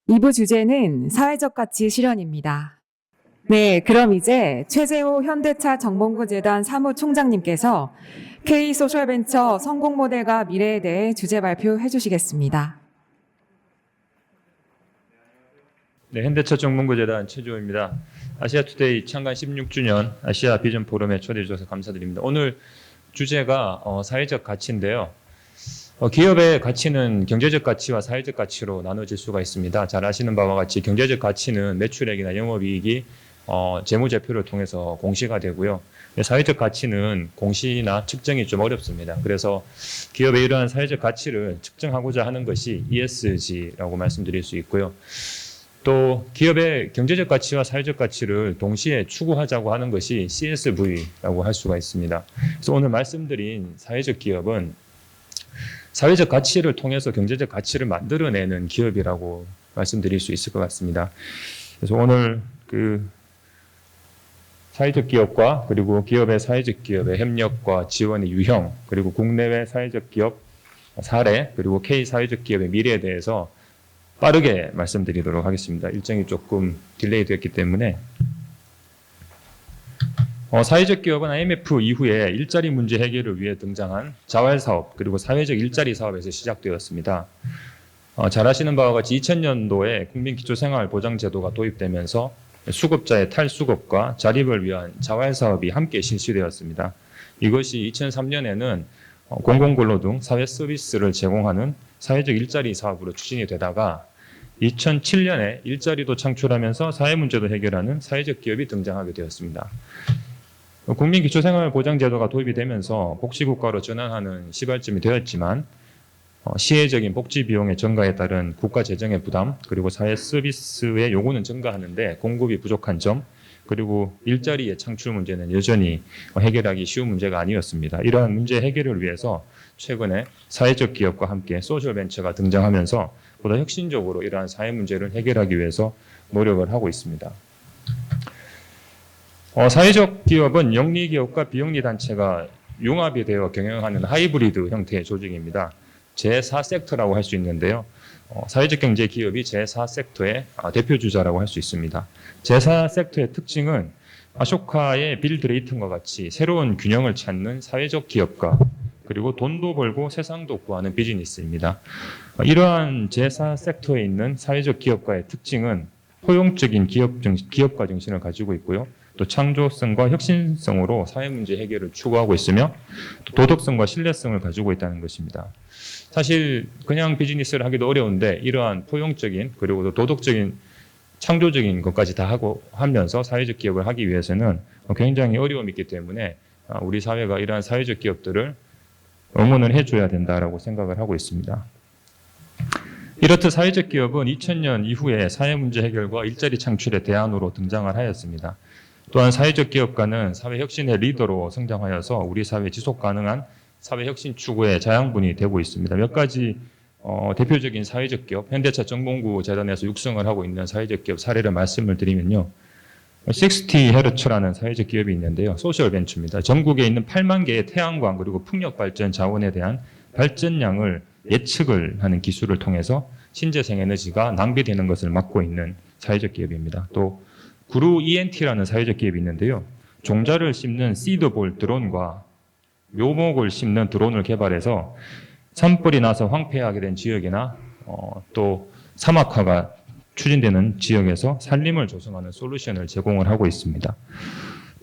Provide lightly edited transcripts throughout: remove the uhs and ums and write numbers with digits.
2부 주제는 사회적 가치 실현입니다. 네, 그럼 이제 최재호 현대차 정봉구재단 사무총장님께서 K소셜벤처 성공 모델과 미래에 대해 주제 발표해 주시겠습니다. 네, 현대차 정봉구재단 최재호입니다. 아시아투데이 창간 16주년 아시아 비전 포럼에 초대해 주셔서 감사드립니다. 오늘 주제가 사회적 가치인데요. 기업의 가치는 경제적 가치와 사회적 가치로 나눠질 수가 있습니다. 잘 아시는 바와 같이 경제적 가치는 매출액이나 영업이익이 재무제표를 통해서 공시가 되고요. 사회적 가치는 공시나 측정이 좀 어렵습니다. 그래서 기업의 이러한 사회적 가치를 측정하고자 하는 것이 ESG라고 말씀드릴 수 있고요. 또 기업의 경제적 가치와 사회적 가치를 동시에 추구하자고 하는 것이 CSV라고 할 수가 있습니다. 그래서 오늘 말씀드린 사회적 기업은 사회적 가치를 통해서 경제적 가치를 만들어내는 기업이라고 말씀드릴 수 있을 것 같습니다. 그래서 오늘 사회적 기업과 그리고 기업의 사회적 기업의 협력과 지원의 유형, 그리고 국내외 사회적 기업 사례, 그리고 K 사회적 기업의 미래에 대해서 빠르게 말씀드리도록 하겠습니다. 일정이 조금 딜레이 되었기 때문에. 사회적 기업은 IMF 이후에 일자리 문제 해결을 위해 등장한 자활사업 그리고 사회적 일자리 사업에서 시작되었습니다. 잘 아시는 바와 같이 2000년도에 국민기초생활보장제도가 도입되면서 수급자의 탈수급과 자립을 위한 자활사업이 함께 실시되었습니다. 이것이 2003년에는 공공근로 등 사회 서비스를 제공하는 사회적 일자리 사업으로 추진이 되다가 2007년에 일자리도 창출하면서 사회 문제도 해결하는 사회적 기업이 등장하게 되었습니다. 국민기초생활보장제도가 도입이 되면서 복지국가로 전환하는 시발점이 되었지만 시혜적인 복지 비용의 증가에 따른 국가 재정의 부담, 그리고 사회 서비스의 요구는 증가하는데 공급이 부족한 점, 그리고 일자리의 창출 문제는 여전히 해결하기 쉬운 문제가 아니었습니다. 이러한 문제 해결을 위해서 최근에 사회적 기업과 함께 소셜벤처가 등장하면서 보다 혁신적으로 이러한 사회 문제를 해결하기 위해서 노력을 하고 있습니다. 사회적 기업은 영리기업과 비영리단체가 융합이 되어 경영하는 하이브리드 형태의 조직입니다. 제4섹터라고 할 수 있는데요. 사회적 경제 기업이 제4섹터의 대표주자라고 할 수 있습니다. 제4섹터의 특징은 아쇼카의 빌 드레이튼과 같이 새로운 균형을 찾는 사회적 기업가, 그리고 돈도 벌고 세상도 구하는 비즈니스입니다. 이러한 제4섹터에 있는 사회적 기업가의 특징은 포용적인 기업가 정신을 가지고 있고요. 또 창조성과 혁신성으로 사회 문제 해결을 추구하고 있으며 또 도덕성과 신뢰성을 가지고 있다는 것입니다. 사실 그냥 비즈니스를 하기도 어려운데 이러한 포용적인 그리고 또 도덕적인 창조적인 것까지 다 하고 하면서 사회적 기업을 하기 위해서는 굉장히 어려움이 있기 때문에 우리 사회가 이러한 사회적 기업들을 응원을 해줘야 된다라고 생각을 하고 있습니다. 이렇듯 사회적 기업은 2000년 이후에 사회 문제 해결과 일자리 창출의 대안으로 등장을 하였습니다. 또한 사회적 기업가는 사회 혁신의 리더로 성장하여서 우리 사회 지속 가능한 사회 혁신 추구의 자양분이 되고 있습니다. 몇 가지 대표적인 사회적 기업, 현대차 정봉구 재단에서 육성을 하고 있는 사회적 기업 사례를 말씀을 드리면요. 60Hz라는 사회적 기업이 있는데요. 소셜벤처입니다. 전국에 있는 8만 개의 태양광 그리고 풍력 발전 자원에 대한 발전량을 예측을 하는 기술을 통해서 신재생 에너지가 낭비되는 것을 막고 있는 사회적 기업입니다. 또 구루 ENT라는 사회적 기업이 있는데요. 종자를 심는 시드볼 드론과 묘목을 심는 드론을 개발해서 산불이 나서 황폐하게 된 지역이나 또 사막화가 추진되는 지역에서 산림을 조성하는 솔루션을 제공을 하고 있습니다.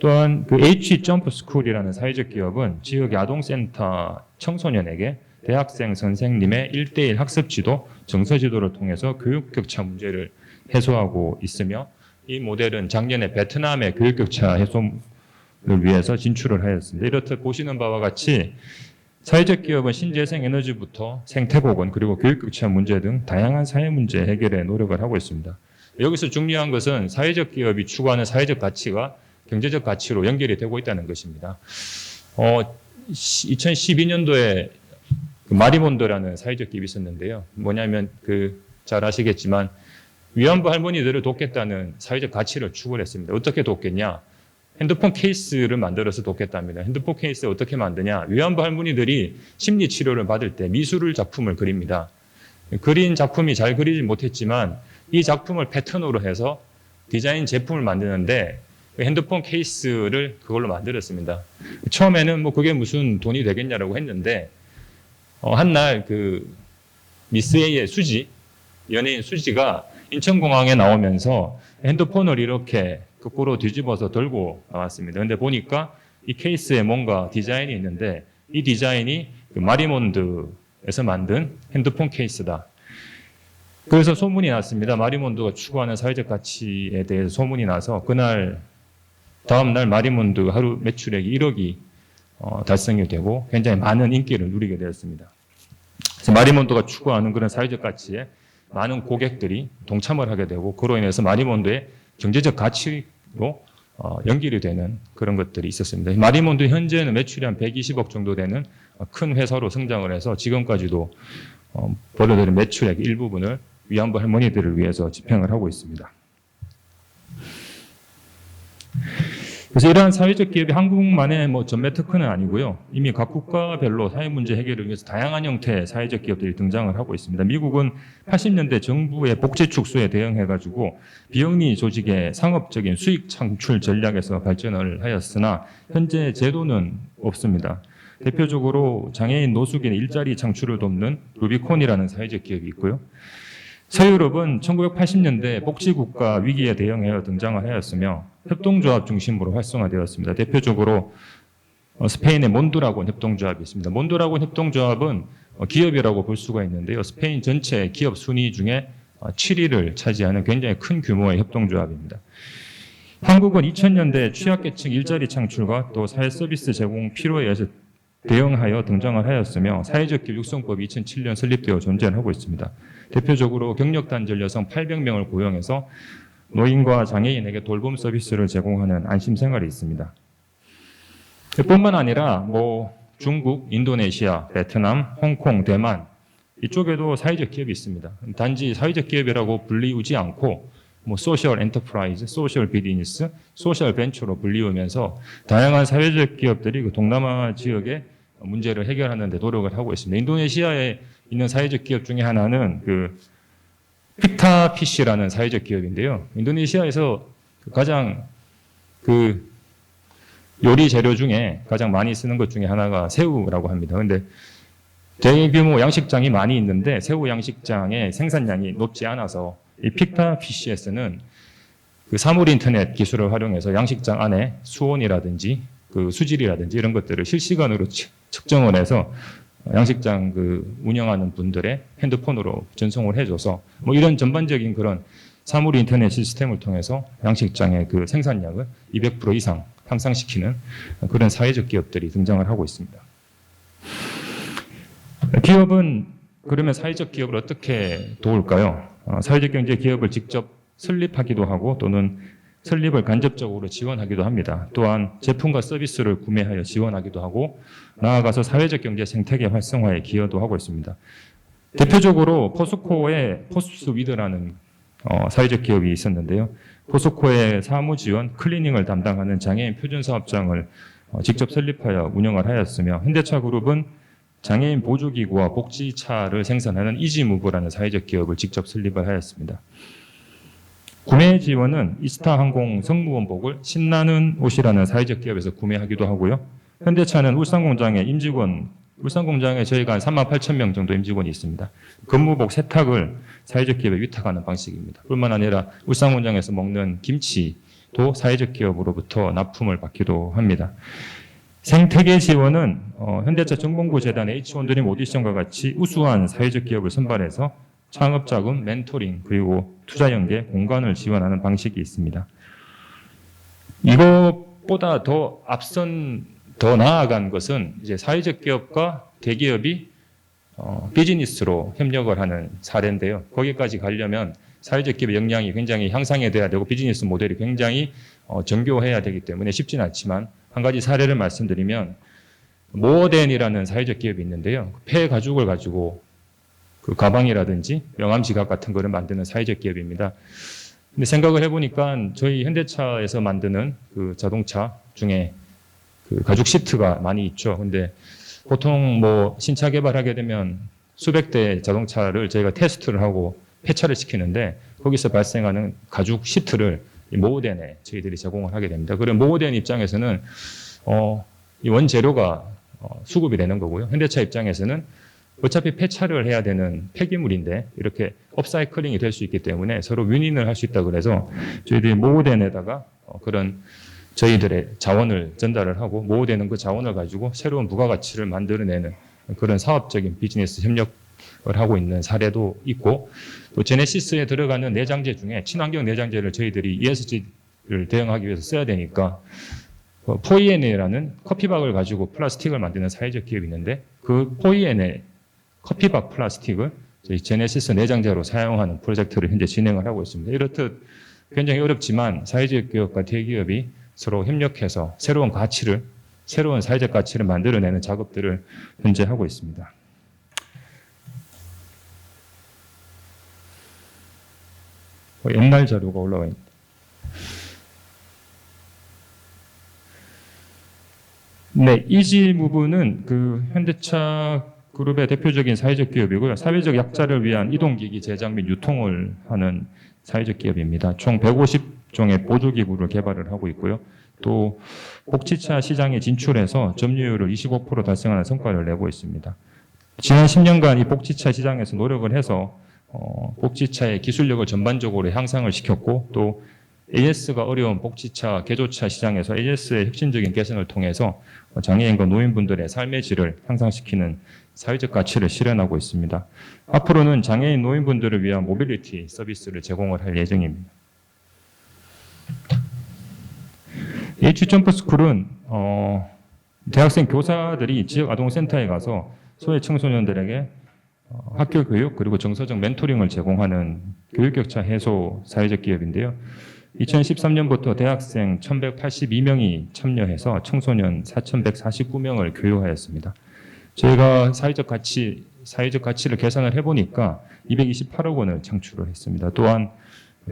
또한 H-점프스쿨이라는 사회적 기업은 지역의 아동센터 청소년에게 대학생 선생님의 1대1 학습 지도, 정서 지도를 통해서 교육 격차 문제를 해소하고 있으며 이 모델은 작년에 베트남의 교육 격차 해소를 위해서 진출을 하였습니다. 이렇듯 보시는 바와 같이 사회적 기업은 신재생 에너지부터 생태보건 그리고 교육 격차 문제 등 다양한 사회 문제 해결에 노력을 하고 있습니다. 여기서 중요한 것은 사회적 기업이 추구하는 사회적 가치가 경제적 가치로 연결이 되고 있다는 것입니다. 2012년도에 마리몬드라는 사회적 기업이 있었는데요. 뭐냐면 잘 아시겠지만 위안부 할머니들을 돕겠다는 사회적 가치를 추구를 했습니다. 어떻게 돕겠냐? 핸드폰 케이스를 만들어서 돕겠답니다. 핸드폰 케이스 어떻게 만드냐? 위안부 할머니들이 심리 치료를 받을 때 미술 작품을 그립니다. 그린 작품이 잘 그리지 못했지만 이 작품을 패턴으로 해서 디자인 제품을 만드는데 핸드폰 케이스를 그걸로 만들었습니다. 처음에는 뭐 그게 무슨 돈이 되겠냐라고 했는데 한날 그 미스 A의 수지, 연예인 수지가 인천공항에 나오면서 핸드폰을 이렇게 거꾸로 뒤집어서 들고 나왔습니다. 근데 보니까 이 케이스에 뭔가 디자인이 있는데 이 디자인이 그 마리몬드에서 만든 핸드폰 케이스다. 그래서 소문이 났습니다. 마리몬드가 추구하는 사회적 가치에 대해서 소문이 나서 그날 다음날 마리몬드 하루 매출액이 1억이 달성이 되고 굉장히 많은 인기를 누리게 되었습니다. 그래서 마리몬드가 추구하는 그런 사회적 가치에 많은 고객들이 동참을 하게 되고 그로 인해서 마리몬드의 경제적 가치로 연결이 되는 그런 것들이 있었습니다. 마리몬드 현재는 매출이 한 120억 정도 되는 큰 회사로 성장을 해서 지금까지도 벌어들인 매출액 일부분을 위안부 할머니들을 위해서 집행을 하고 있습니다. 그래서 이러한 사회적 기업이 한국만의 뭐 전매 특허는 아니고요. 이미 각 국가별로 사회 문제 해결을 위해서 다양한 형태의 사회적 기업들이 등장을 하고 있습니다. 미국은 80년대 정부의 복지 축소에 대응해가지고 비영리 조직의 상업적인 수익 창출 전략에서 발전을 하였으나 현재 제도는 없습니다. 대표적으로 장애인 노숙인의 일자리 창출을 돕는 루비콘이라는 사회적 기업이 있고요. 서유럽은 1980년대 복지국가 위기에 대응하여 등장을 하였으며 협동조합 중심으로 활성화되었습니다. 대표적으로 스페인의 몬드라곤 협동조합이 있습니다. 몬드라곤 협동조합은 기업이라고 볼 수가 있는데요. 스페인 전체 기업 순위 중에 7위를 차지하는 굉장히 큰 규모의 협동조합입니다. 한국은 2000년대 취약계층 일자리 창출과 또 사회 서비스 제공 필요에 의해서 대응하여 등장을 하였으며 사회적 기업 육성법이 2007년 설립되어 존재를 하고 있습니다. 대표적으로 경력단절 여성 800명을 고용해서 노인과 장애인에게 돌봄 서비스를 제공하는 안심생활이 있습니다. 뿐만 아니라 뭐 중국, 인도네시아, 베트남, 홍콩, 대만 이쪽에도 사회적 기업이 있습니다. 단지 사회적 기업이라고 불리우지 않고 뭐 소셜 엔터프라이즈, 소셜 비즈니스, 소셜 벤처로 불리우면서 다양한 사회적 기업들이 그 동남아 지역의 문제를 해결하는 데 노력을 하고 있습니다. 인도네시아에 있는 사회적 기업 중에 하나는 그 픽타피쉬라는 사회적 기업인데요. 인도네시아에서 가장 그 요리 재료 중에 가장 많이 쓰는 것 중에 하나가 새우라고 합니다. 근데 대규모 양식장이 많이 있는데 새우 양식장의 생산량이 높지 않아서 이 픽타피쉬에서는 그 사물 인터넷 기술을 활용해서 양식장 안에 수온이라든지 그 수질이라든지 이런 것들을 실시간으로 측정을 해서 양식장 그 운영하는 분들의 핸드폰으로 전송을 해줘서 뭐 이런 전반적인 그런 사물 인터넷 시스템을 통해서 양식장의 그 생산량을 200% 이상 향상시키는 그런 사회적 기업들이 등장을 하고 있습니다. 기업은 그러면 사회적 기업을 어떻게 도울까요? 사회적 경제 기업을 직접 설립하기도 하고 또는 설립을 간접적으로 지원하기도 합니다. 또한 제품과 서비스를 구매하여 지원하기도 하고 나아가서 사회적 경제 생태계 활성화에 기여도 하고 있습니다. 대표적으로 포스코의 포스위드라는 사회적 기업이 있었는데요. 포스코의 사무 지원, 클리닝을 담당하는 장애인 표준사업장을 직접 설립하여 운영을 하였으며 현대차 그룹은 장애인 보조기구와 복지차를 생산하는 이지무브라는 사회적 기업을 직접 설립을 하였습니다. 구매 지원은 이스타항공 승무원복을 신나는 옷이라는 사회적 기업에서 구매하기도 하고요. 현대차는 울산공장에 저희가 한 38,000명 정도 임직원이 있습니다. 근무복 세탁을 사회적 기업에 위탁하는 방식입니다. 뿐만 아니라 울산공장에서 먹는 김치도 사회적 기업으로부터 납품을 받기도 합니다. 생태계 지원은 현대차 정봉구 재단의 H1드림 오디션과 같이 우수한 사회적 기업을 선발해서 창업자금, 멘토링, 그리고 투자 연계, 공간을 지원하는 방식이 있습니다. 이것보다 더 나아간 것은 이제 사회적 기업과 대기업이 비즈니스로 협력을 하는 사례인데요. 거기까지 가려면 사회적 기업의 역량이 굉장히 향상돼야 되고 비즈니스 모델이 굉장히 정교해야 되기 때문에 쉽지는 않지만 한 가지 사례를 말씀드리면 모어덴이라는 사회적 기업이 있는데요. 폐 가죽을 가지고 그 가방이라든지 명함 지갑 같은 거를 만드는 사회적 기업입니다. 근데 생각을 해보니까 저희 현대차에서 만드는 그 자동차 중에 그 가죽 시트가 많이 있죠. 근데 보통 뭐 신차 개발하게 되면 수백 대의 자동차를 저희가 테스트를 하고 폐차를 시키는데 거기서 발생하는 가죽 시트를 이 모덴에 저희들이 제공을 하게 됩니다. 그럼 모덴 입장에서는 이 원재료가 수급이 되는 거고요. 현대차 입장에서는 어차피 폐차를 해야 되는 폐기물인데 이렇게 업사이클링이 될 수 있기 때문에 서로 윈윈을 할 수 있다 그래서 저희들이 모덴에다가 그런 저희들의 자원을 전달을 하고 모으되는 그 자원을 가지고 새로운 부가가치를 만들어내는 그런 사업적인 비즈니스 협력을 하고 있는 사례도 있고 또 제네시스에 들어가는 내장재 중에 친환경 내장재를 저희들이 ESG를 대응하기 위해서 써야 되니까 포이에네라는 커피박을 가지고 플라스틱을 만드는 사회적 기업이 있는데 그 포이에네 커피박 플라스틱을 저희 제네시스 내장재로 사용하는 프로젝트를 현재 진행을 하고 있습니다. 이렇듯 굉장히 어렵지만 사회적 기업과 대기업이 서로 협력해서 새로운 사회적 가치를 만들어내는 작업들을 현재 하고 있습니다. 옛날 자료가 올라와 있습니다. 네, 이지무브는 그 현대차 그룹의 대표적인 사회적 기업이고요. 사회적 약자를 위한 이동기기 제작 및 유통을 하는 사회적 기업입니다. 총 150종의 보조기구를 개발을 하고 있고요. 또 복지차 시장에 진출해서 점유율을 25% 달성하는 성과를 내고 있습니다. 지난 10년간 이 복지차 시장에서 노력을 해서 복지차의 기술력을 전반적으로 향상을 시켰고 또 AS가 어려운 복지차, 개조차 시장에서 AS의 혁신적인 개선을 통해서 장애인과 노인분들의 삶의 질을 향상시키는 사회적 가치를 실현하고 있습니다. 앞으로는 장애인 노인분들을 위한 모빌리티 서비스를 제공을 할 예정입니다. H점프스쿨은 대학생 교사들이 지역 아동센터에 가서 소외 청소년들에게 학교 교육 그리고 정서적 멘토링을 제공하는 교육격차 해소 사회적 기업인데요. 2013년부터 대학생 1,182명이 참여해서 청소년 4,149명을 교육하였습니다. 저희가 사회적 가치를 계산을 해보니까 228억 원을 창출을 했습니다. 또한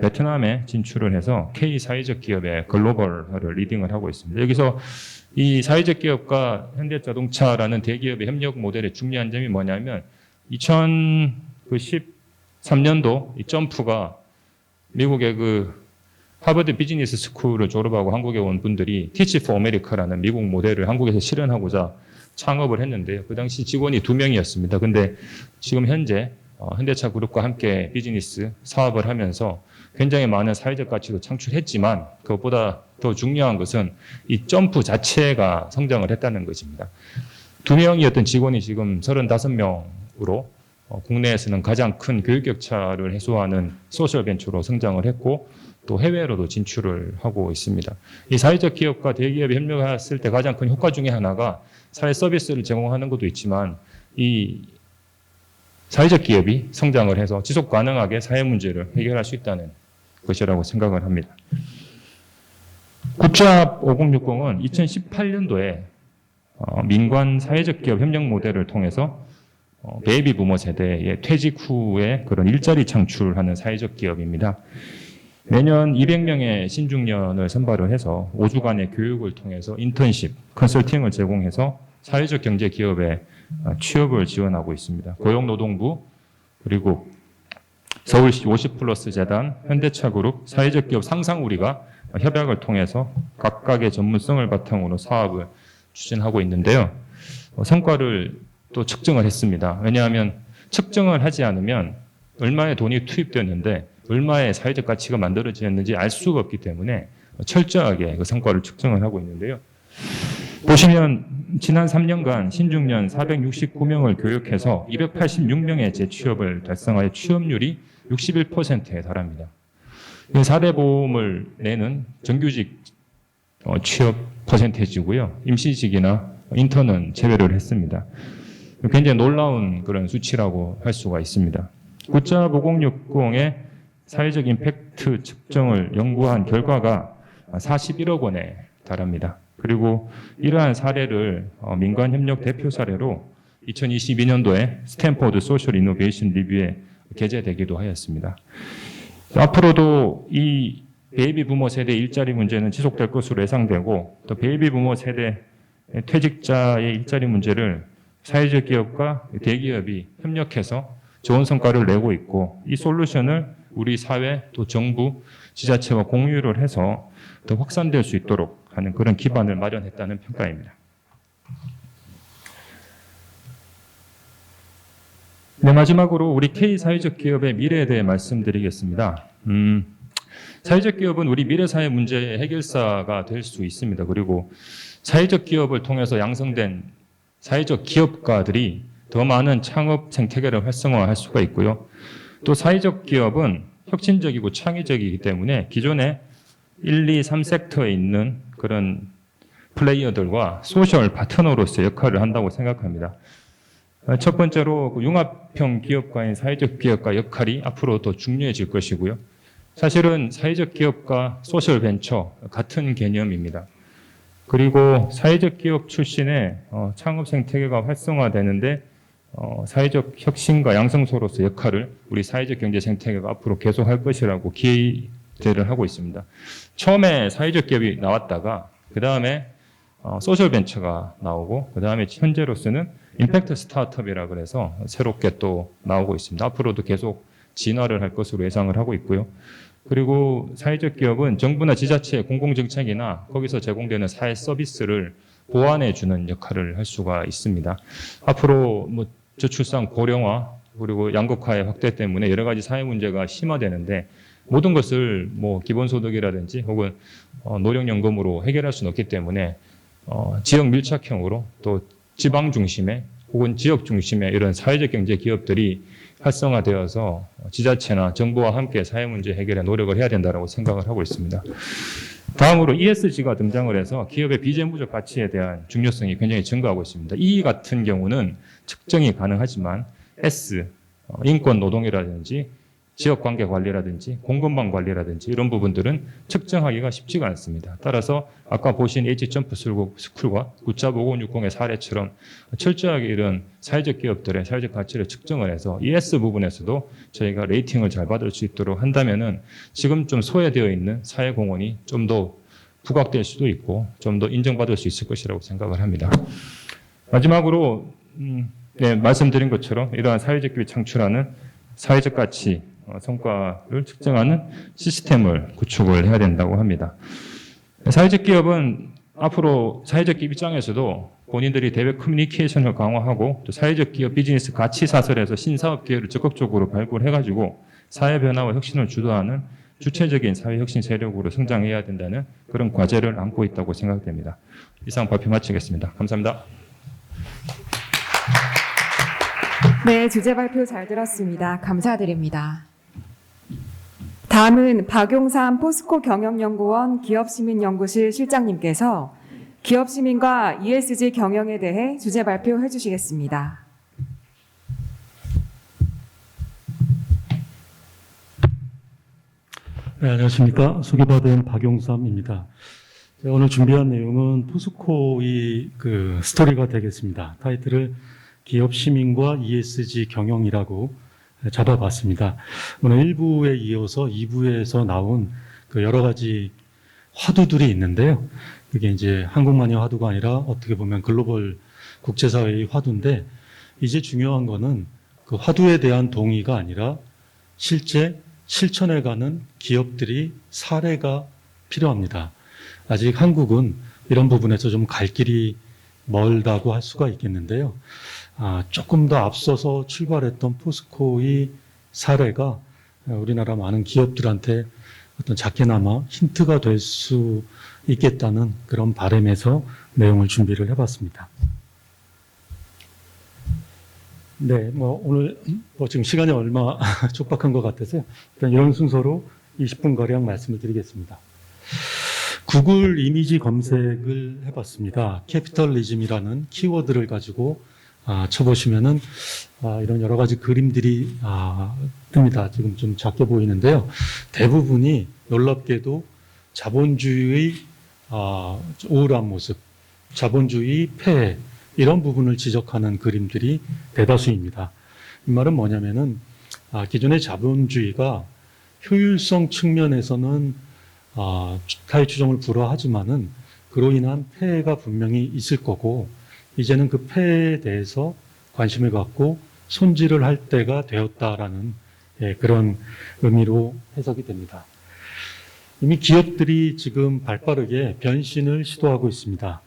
베트남에 진출을 해서 K 사회적 기업의 글로벌화를 리딩을 하고 있습니다. 여기서 이 사회적 기업과 현대자동차라는 대기업의 협력 모델의 중요한 점이 뭐냐면 2013년도 이 점프가 미국의 그 하버드 비즈니스 스쿨을 졸업하고 한국에 온 분들이 Teach for America라는 미국 모델을 한국에서 실현하고자 창업을 했는데요. 그 당시 직원이 2명이었습니다. 근데 지금 현재 현대차 그룹과 함께 비즈니스 사업을 하면서 굉장히 많은 사회적 가치도 창출했지만 그것보다 더 중요한 것은 이 점프 자체가 성장을 했다는 것입니다. 2명이었던 직원이 지금 35명으로 국내에서는 가장 큰 교육격차를 해소하는 소셜 벤처로 성장을 했고 또 해외로도 진출을 하고 있습니다. 이 사회적 기업과 대기업이 협력했을 때 가장 큰 효과 중에 하나가 사회 서비스를 제공하는 것도 있지만 이 사회적 기업이 성장을 해서 지속 가능하게 사회 문제를 해결할 수 있다는 것이라고 생각을 합니다. 굿잡 5060은 2018년도에 민관 사회적 기업 협력 모델을 통해서 베이비 부머 세대의 퇴직 후에 그런 일자리 창출하는 사회적 기업입니다. 매년 200명의 신중년을 선발을 해서 5주간의 교육을 통해서 인턴십, 컨설팅을 제공해서 사회적 경제 기업에 취업을 지원하고 있습니다. 고용노동부 그리고 서울시 50플러스 재단, 현대차그룹, 사회적 기업 상상우리가 협약을 통해서 각각의 전문성을 바탕으로 사업을 추진하고 있는데요. 성과를 또 측정을 했습니다. 왜냐하면 측정을 하지 않으면 얼마의 돈이 투입되었는데 얼마의 사회적 가치가 만들어졌는지 알 수가 없기 때문에 철저하게 그 성과를 측정을 하고 있는데요. 보시면 지난 3년간 신중년 469명을 교육해서 286명의 재취업을 달성하여 취업률이 61%에 달합니다. 4대 보험을 내는 정규직 취업 퍼센테이지고요. 임시직이나 인턴은 제외를 했습니다. 굉장히 놀라운 그런 수치라고 할 수가 있습니다. 굿잡 5060의 사회적 임팩트 측정을 연구한 결과가 41억 원에 달합니다. 그리고 이러한 사례를 민관협력 대표 사례로 2022년도에 스탠포드 소셜 이노베이션 리뷰에 게재되기도 하였습니다. 앞으로도 이 베이비 부머 세대 일자리 문제는 지속될 것으로 예상되고 또 베이비 부머 세대 퇴직자의 일자리 문제를 사회적 기업과 대기업이 협력해서 좋은 성과를 내고 있고 이 솔루션을 우리 사회 또 정부, 지자체와 공유를 해서 더 확산될 수 있도록 하는 그런 기반을 마련했다는 평가입니다. 네, 마지막으로 우리 K 사회적 기업의 미래에 대해 말씀드리겠습니다. 사회적 기업은 우리 미래 사회 문제의 해결사가 될 수 있습니다. 그리고 사회적 기업을 통해서 양성된 사회적 기업가들이 더 많은 창업 생태계를 활성화할 수가 있고요. 또 사회적 기업은 혁신적이고 창의적이기 때문에 기존의 1, 2, 3섹터에 있는 그런 플레이어들과 소셜 파트너로서의 역할을 한다고 생각합니다. 첫 번째로 융합형 기업가인 사회적 기업가 역할이 앞으로 더 중요해질 것이고요. 사실은 사회적 기업과 소셜 벤처 같은 개념입니다. 그리고 사회적 기업 출신의 창업 생태계가 활성화되는데 사회적 혁신과 양성소로서 역할을 우리 사회적 경제 생태계가 앞으로 계속할 것이라고 기대를 하고 있습니다. 처음에 사회적 기업이 나왔다가 그 다음에 소셜 벤처가 나오고 그 다음에 현재로서는 임팩트 스타트업이라 그래서 새롭게 또 나오고 있습니다. 앞으로도 계속 진화를 할 것으로 예상을 하고 있고요. 그리고 사회적 기업은 정부나 지자체의 공공정책이나 거기서 제공되는 사회 서비스를 보완해 주는 역할을 할 수가 있습니다. 앞으로 저출산 고령화 그리고 양극화의 확대 때문에 여러 가지 사회 문제가 심화되는데 모든 것을 기본소득이라든지 혹은 노령연금으로 해결할 수는 없기 때문에 지역 밀착형으로 또 지방 중심의 혹은 지역 중심의 이런 사회적 경제 기업들이 활성화되어서 지자체나 정부와 함께 사회 문제 해결에 노력을 해야 된다고 생각을 하고 있습니다. 다음으로 ESG가 등장을 해서 기업의 비재무적 가치에 대한 중요성이 굉장히 증가하고 있습니다. E 같은 경우는 측정이 가능하지만 S, 인권 노동이라든지 지역관계 관리라든지 공급망 관리라든지 이런 부분들은 측정하기가 쉽지가 않습니다. 따라서 아까 보신 H점프 스쿨과 굿잡 5060의 사례처럼 철저하게 이런 사회적 기업들의 사회적 가치를 측정을 해서 ES 부분에서도 저희가 레이팅을 잘 받을 수 있도록 한다면은 지금 좀 소외되어 있는 사회 공헌이 좀 더 부각될 수도 있고 좀 더 인정받을 수 있을 것이라고 생각을 합니다. 마지막으로 말씀드린 것처럼 이러한 사회적 기업이 창출하는 사회적 가치 성과를 측정하는 시스템을 구축을 해야 된다고 합니다. 사회적 기업은 앞으로 사회적 기업 입장에서도 본인들이 대외 커뮤니케이션을 강화하고 또 사회적 기업 비즈니스 가치 사설에서 신사업 기회를 적극적으로 발굴해가지고 사회 변화와 혁신을 주도하는 주체적인 사회 혁신 세력으로 성장해야 된다는 그런 과제를 안고 있다고 생각됩니다. 이상 발표 마치겠습니다. 감사합니다. 네, 주제 발표 잘 들었습니다. 감사드립니다. 다음은 박용삼 포스코 경영연구원 기업시민연구실 실장님께서 기업시민과 ESG 경영에 대해 주제 발표해 주시겠습니다. 네, 안녕하십니까. 소개받은 박용삼입니다. 오늘 준비한 내용은 포스코의 스토리가 되겠습니다. 타이틀을 기업 시민과 ESG 경영이라고 잡아봤습니다. 오늘 1부에 이어서 2부에서 나온 여러 가지 화두들이 있는데요. 그게 이제 한국만의 화두가 아니라 어떻게 보면 글로벌 국제사회의 화두인데 이제 중요한 거는 그 화두에 대한 동의가 아니라 실제 실천해가는 기업들이 사례가 필요합니다. 아직 한국은 이런 부분에서 좀 갈 길이 멀다고 할 수가 있겠는데요. 조금 더 앞서서 출발했던 포스코의 사례가 우리나라 많은 기업들한테 어떤 작게나마 힌트가 될 수 있겠다는 그런 바람에서 내용을 준비를 해봤습니다. 네, 오늘 지금 시간이 얼마 촉박한 것 같아서 일단 이런 순서로 20분가량 말씀을 드리겠습니다. 구글 이미지 검색을 해봤습니다. 캐피털리즘이라는 키워드를 가지고 쳐보시면은 이런 여러 가지 그림들이 뜹니다. 지금 좀 작게 보이는데요. 대부분이 놀랍게도 자본주의의 우울한 모습, 자본주의 폐해 이런 부분을 지적하는 그림들이 대다수입니다. 이 말은 뭐냐면은 기존의 자본주의가 효율성 측면에서는 타의 추종을 불허하지만은 그로 인한 폐해가 분명히 있을 거고 이제는 그 폐해에 대해서 관심을 갖고 손질을 할 때가 되었다라는 그런 의미로 해석이 됩니다. 이미 기업들이 지금 발빠르게 변신을 시도하고 있습니다.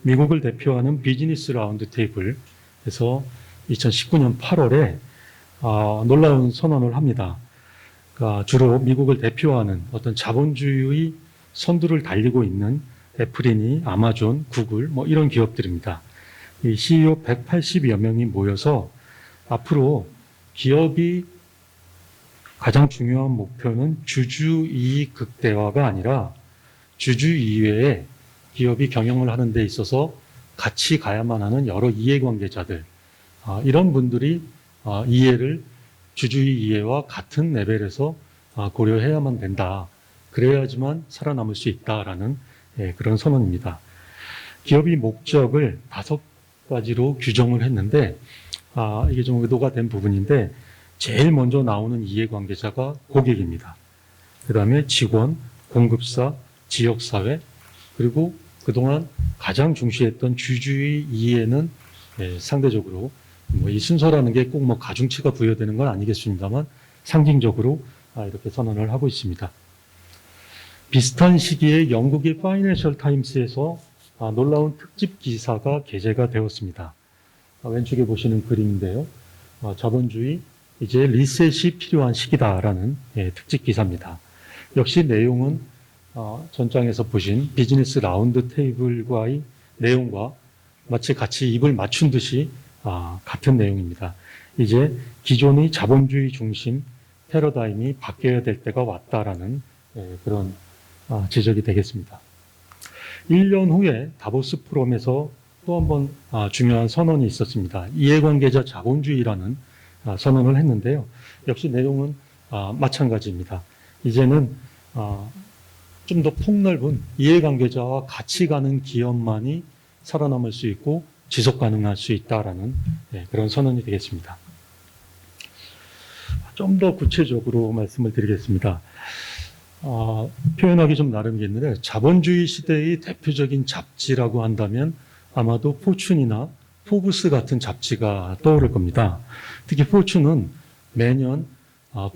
미국을 대표하는 비즈니스 라운드 테이블에서 2019년 8월에 놀라운 선언을 합니다. 그러니까 주로 미국을 대표하는 어떤 자본주의 선두를 달리고 있는 애플이니 아마존, 구글 뭐 이런 기업들입니다. 이 CEO 180여 명이 모여서 앞으로 기업이 가장 중요한 목표는 주주이익 극대화가 아니라 주주 이외에 기업이 경영을 하는 데 있어서 같이 가야만 하는 여러 이해관계자들, 이런 분들이 이해를 주주의 이해와 같은 레벨에서 고려해야만 된다. 그래야지만 살아남을 수 있다라는 그런 선언입니다. 기업이 목적을 5가지로 규정을 했는데 이게 좀 의도가 된 부분인데 제일 먼저 나오는 이해관계자가 고객입니다. 그 다음에 직원, 공급사, 지역사회, 그리고 그동안 가장 중시했던 주주의 이해는 상대적으로 이 순서라는 게 꼭 가중치가 부여되는 건 아니겠습니다만 상징적으로 이렇게 선언을 하고 있습니다. 비슷한 시기에 영국의 파이낸셜 타임스에서 놀라운 특집 기사가 게재가 되었습니다. 왼쪽에 보시는 그림인데요. 자본주의, 이제 리셋이 필요한 시기다라는 특집 기사입니다. 역시 내용은 전장에서 보신 비즈니스 라운드 테이블과의 내용과 마치 같이 입을 맞춘 듯이 같은 내용입니다. 이제 기존의 자본주의 중심 패러다임이 바뀌어야 될 때가 왔다라는 그런 지적이 되겠습니다. 1년 후에 다보스 포럼에서 또 한 번 중요한 선언이 있었습니다. 이해관계자 자본주의라는 선언을 했는데요. 역시 내용은 마찬가지입니다. 이제는 좀 더 폭넓은 이해관계자와 같이 가는 기업만이 살아남을 수 있고 지속 가능할 수 있다라는 그런 선언이 되겠습니다. 좀 더 구체적으로 말씀을 드리겠습니다. 표현하기 좀 나름이겠는데 자본주의 시대의 대표적인 잡지라고 한다면 아마도 포춘이나 포브스 같은 잡지가 떠오를 겁니다. 특히 포춘은 매년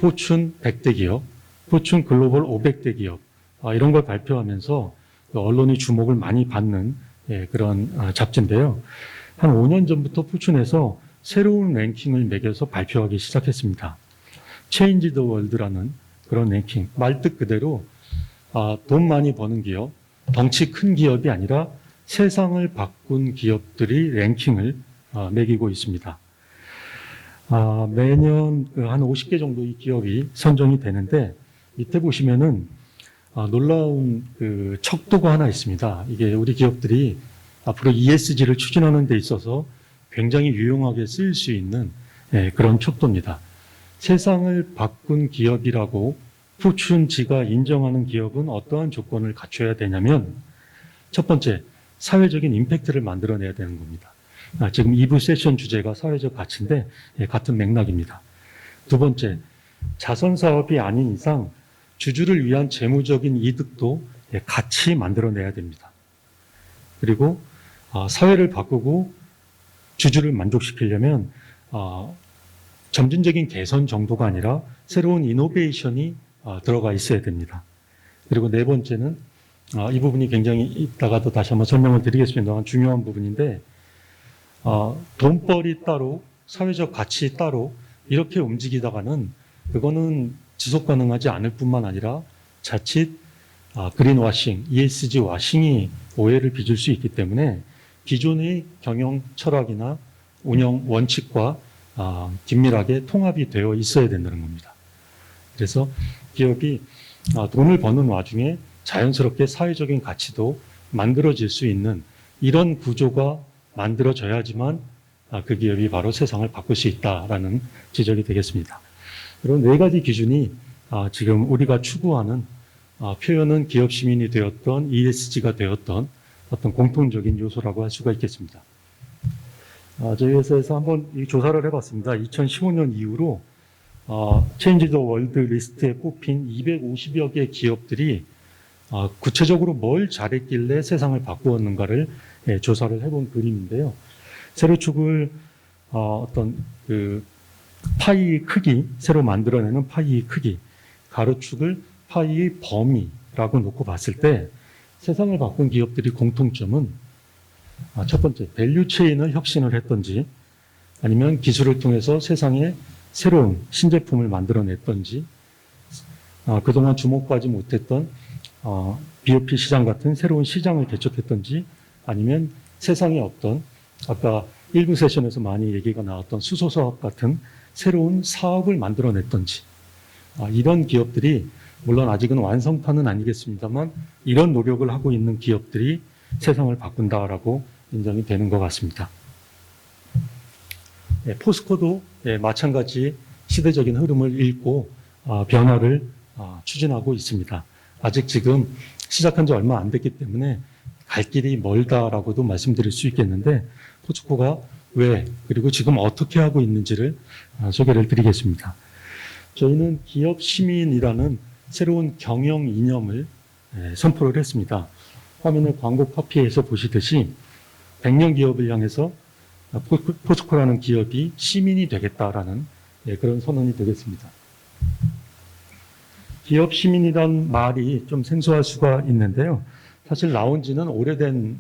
포춘 100대 기업, 포춘 글로벌 500대 기업 이런 걸 발표하면서 언론이 주목을 많이 받는 그런 잡지인데요. 한 5년 전부터 포춘에서 새로운 랭킹을 매겨서 발표하기 시작했습니다. Change the World라는 그런 랭킹, 말뜻 그대로 돈 많이 버는 기업, 덩치 큰 기업이 아니라 세상을 바꾼 기업들이 랭킹을 매기고 있습니다. 매년 한 50개 정도의 기업이 선정이 되는데 밑에 보시면은 놀라운 그 척도가 하나 있습니다. 이게 우리 기업들이 앞으로 ESG를 추진하는 데 있어서 굉장히 유용하게 쓰일 수 있는 그런 척도입니다. 세상을 바꾼 기업이라고 포춘지가 인정하는 기업은 어떠한 조건을 갖춰야 되냐면 첫 번째, 사회적인 임팩트를 만들어내야 되는 겁니다. 지금 2부 세션 주제가 사회적 가치인데 같은 맥락입니다. 두 번째, 자선 사업이 아닌 이상 주주를 위한 재무적인 이득도 같이 만들어내야 됩니다. 그리고 사회를 바꾸고 주주를 만족시키려면 점진적인 개선 정도가 아니라 새로운 이노베이션이 들어가 있어야 됩니다. 그리고 네 번째는 이 부분이 굉장히 이따가도 다시 한번 설명을 드리겠습니다만 중요한 부분인데 돈벌이 따로 사회적 가치 따로 이렇게 움직이다가는 그거는 지속 가능하지 않을 뿐만 아니라 자칫 그린워싱, ESG 와싱이 오해를 빚을 수 있기 때문에 기존의 경영 철학이나 운영 원칙과 긴밀하게 통합이 되어 있어야 된다는 겁니다. 그래서 기업이 돈을 버는 와중에 자연스럽게 사회적인 가치도 만들어질 수 있는 이런 구조가 만들어져야지만 그 기업이 바로 세상을 바꿀 수 있다라는 지적이 되겠습니다. 이런 네 가지 기준이 지금 우리가 추구하는 표현은 기업 시민이 되었던 ESG가 되었던 어떤 공통적인 요소라고 할 수가 있겠습니다. 저희 회사에서 한번 이 조사를 해봤습니다. 2015년 이후로 Change the World 리스트에 뽑힌 250여 개 기업들이 구체적으로 뭘 잘했길래 세상을 바꾸었는가를 조사를 해본 그림인데요. 세로축을 어떤 그 파이 크기, 새로 만들어내는 파이 크기, 가로축을 파이의 범위라고 놓고 봤을 때 세상을 바꾼 기업들이 공통점은 첫 번째, 밸류체인을 혁신을 했던지 아니면 기술을 통해서 세상에 새로운 신제품을 만들어냈던지 그동안 주목받지 못했던 BOP 시장 같은 새로운 시장을 개척했던지 아니면 세상에 없던 아까 일부 세션에서 많이 얘기가 나왔던 수소사업 같은 새로운 사업을 만들어냈던지 이런 기업들이 물론 아직은 완성판은 아니겠습니다만 이런 노력을 하고 있는 기업들이 세상을 바꾼다라고 인정이 되는 것 같습니다. 포스코도 마찬가지 시대적인 흐름을 읽고 변화를 추진하고 있습니다. 아직 지금 시작한 지 얼마 안 됐기 때문에 갈 길이 멀다라고도 말씀드릴 수 있겠는데 포스코가 왜 그리고 지금 어떻게 하고 있는지를 소개를 드리겠습니다. 저희는 기업 시민이라는 새로운 경영 이념을 선포를 했습니다. 화면을 광고 카피해서 보시듯이 100년 기업을 향해서 포스코라는 기업이 시민이 되겠다라는 그런 선언이 되겠습니다. 기업 시민이란 말이 좀 생소할 수가 있는데요. 사실 나온 지는 오래된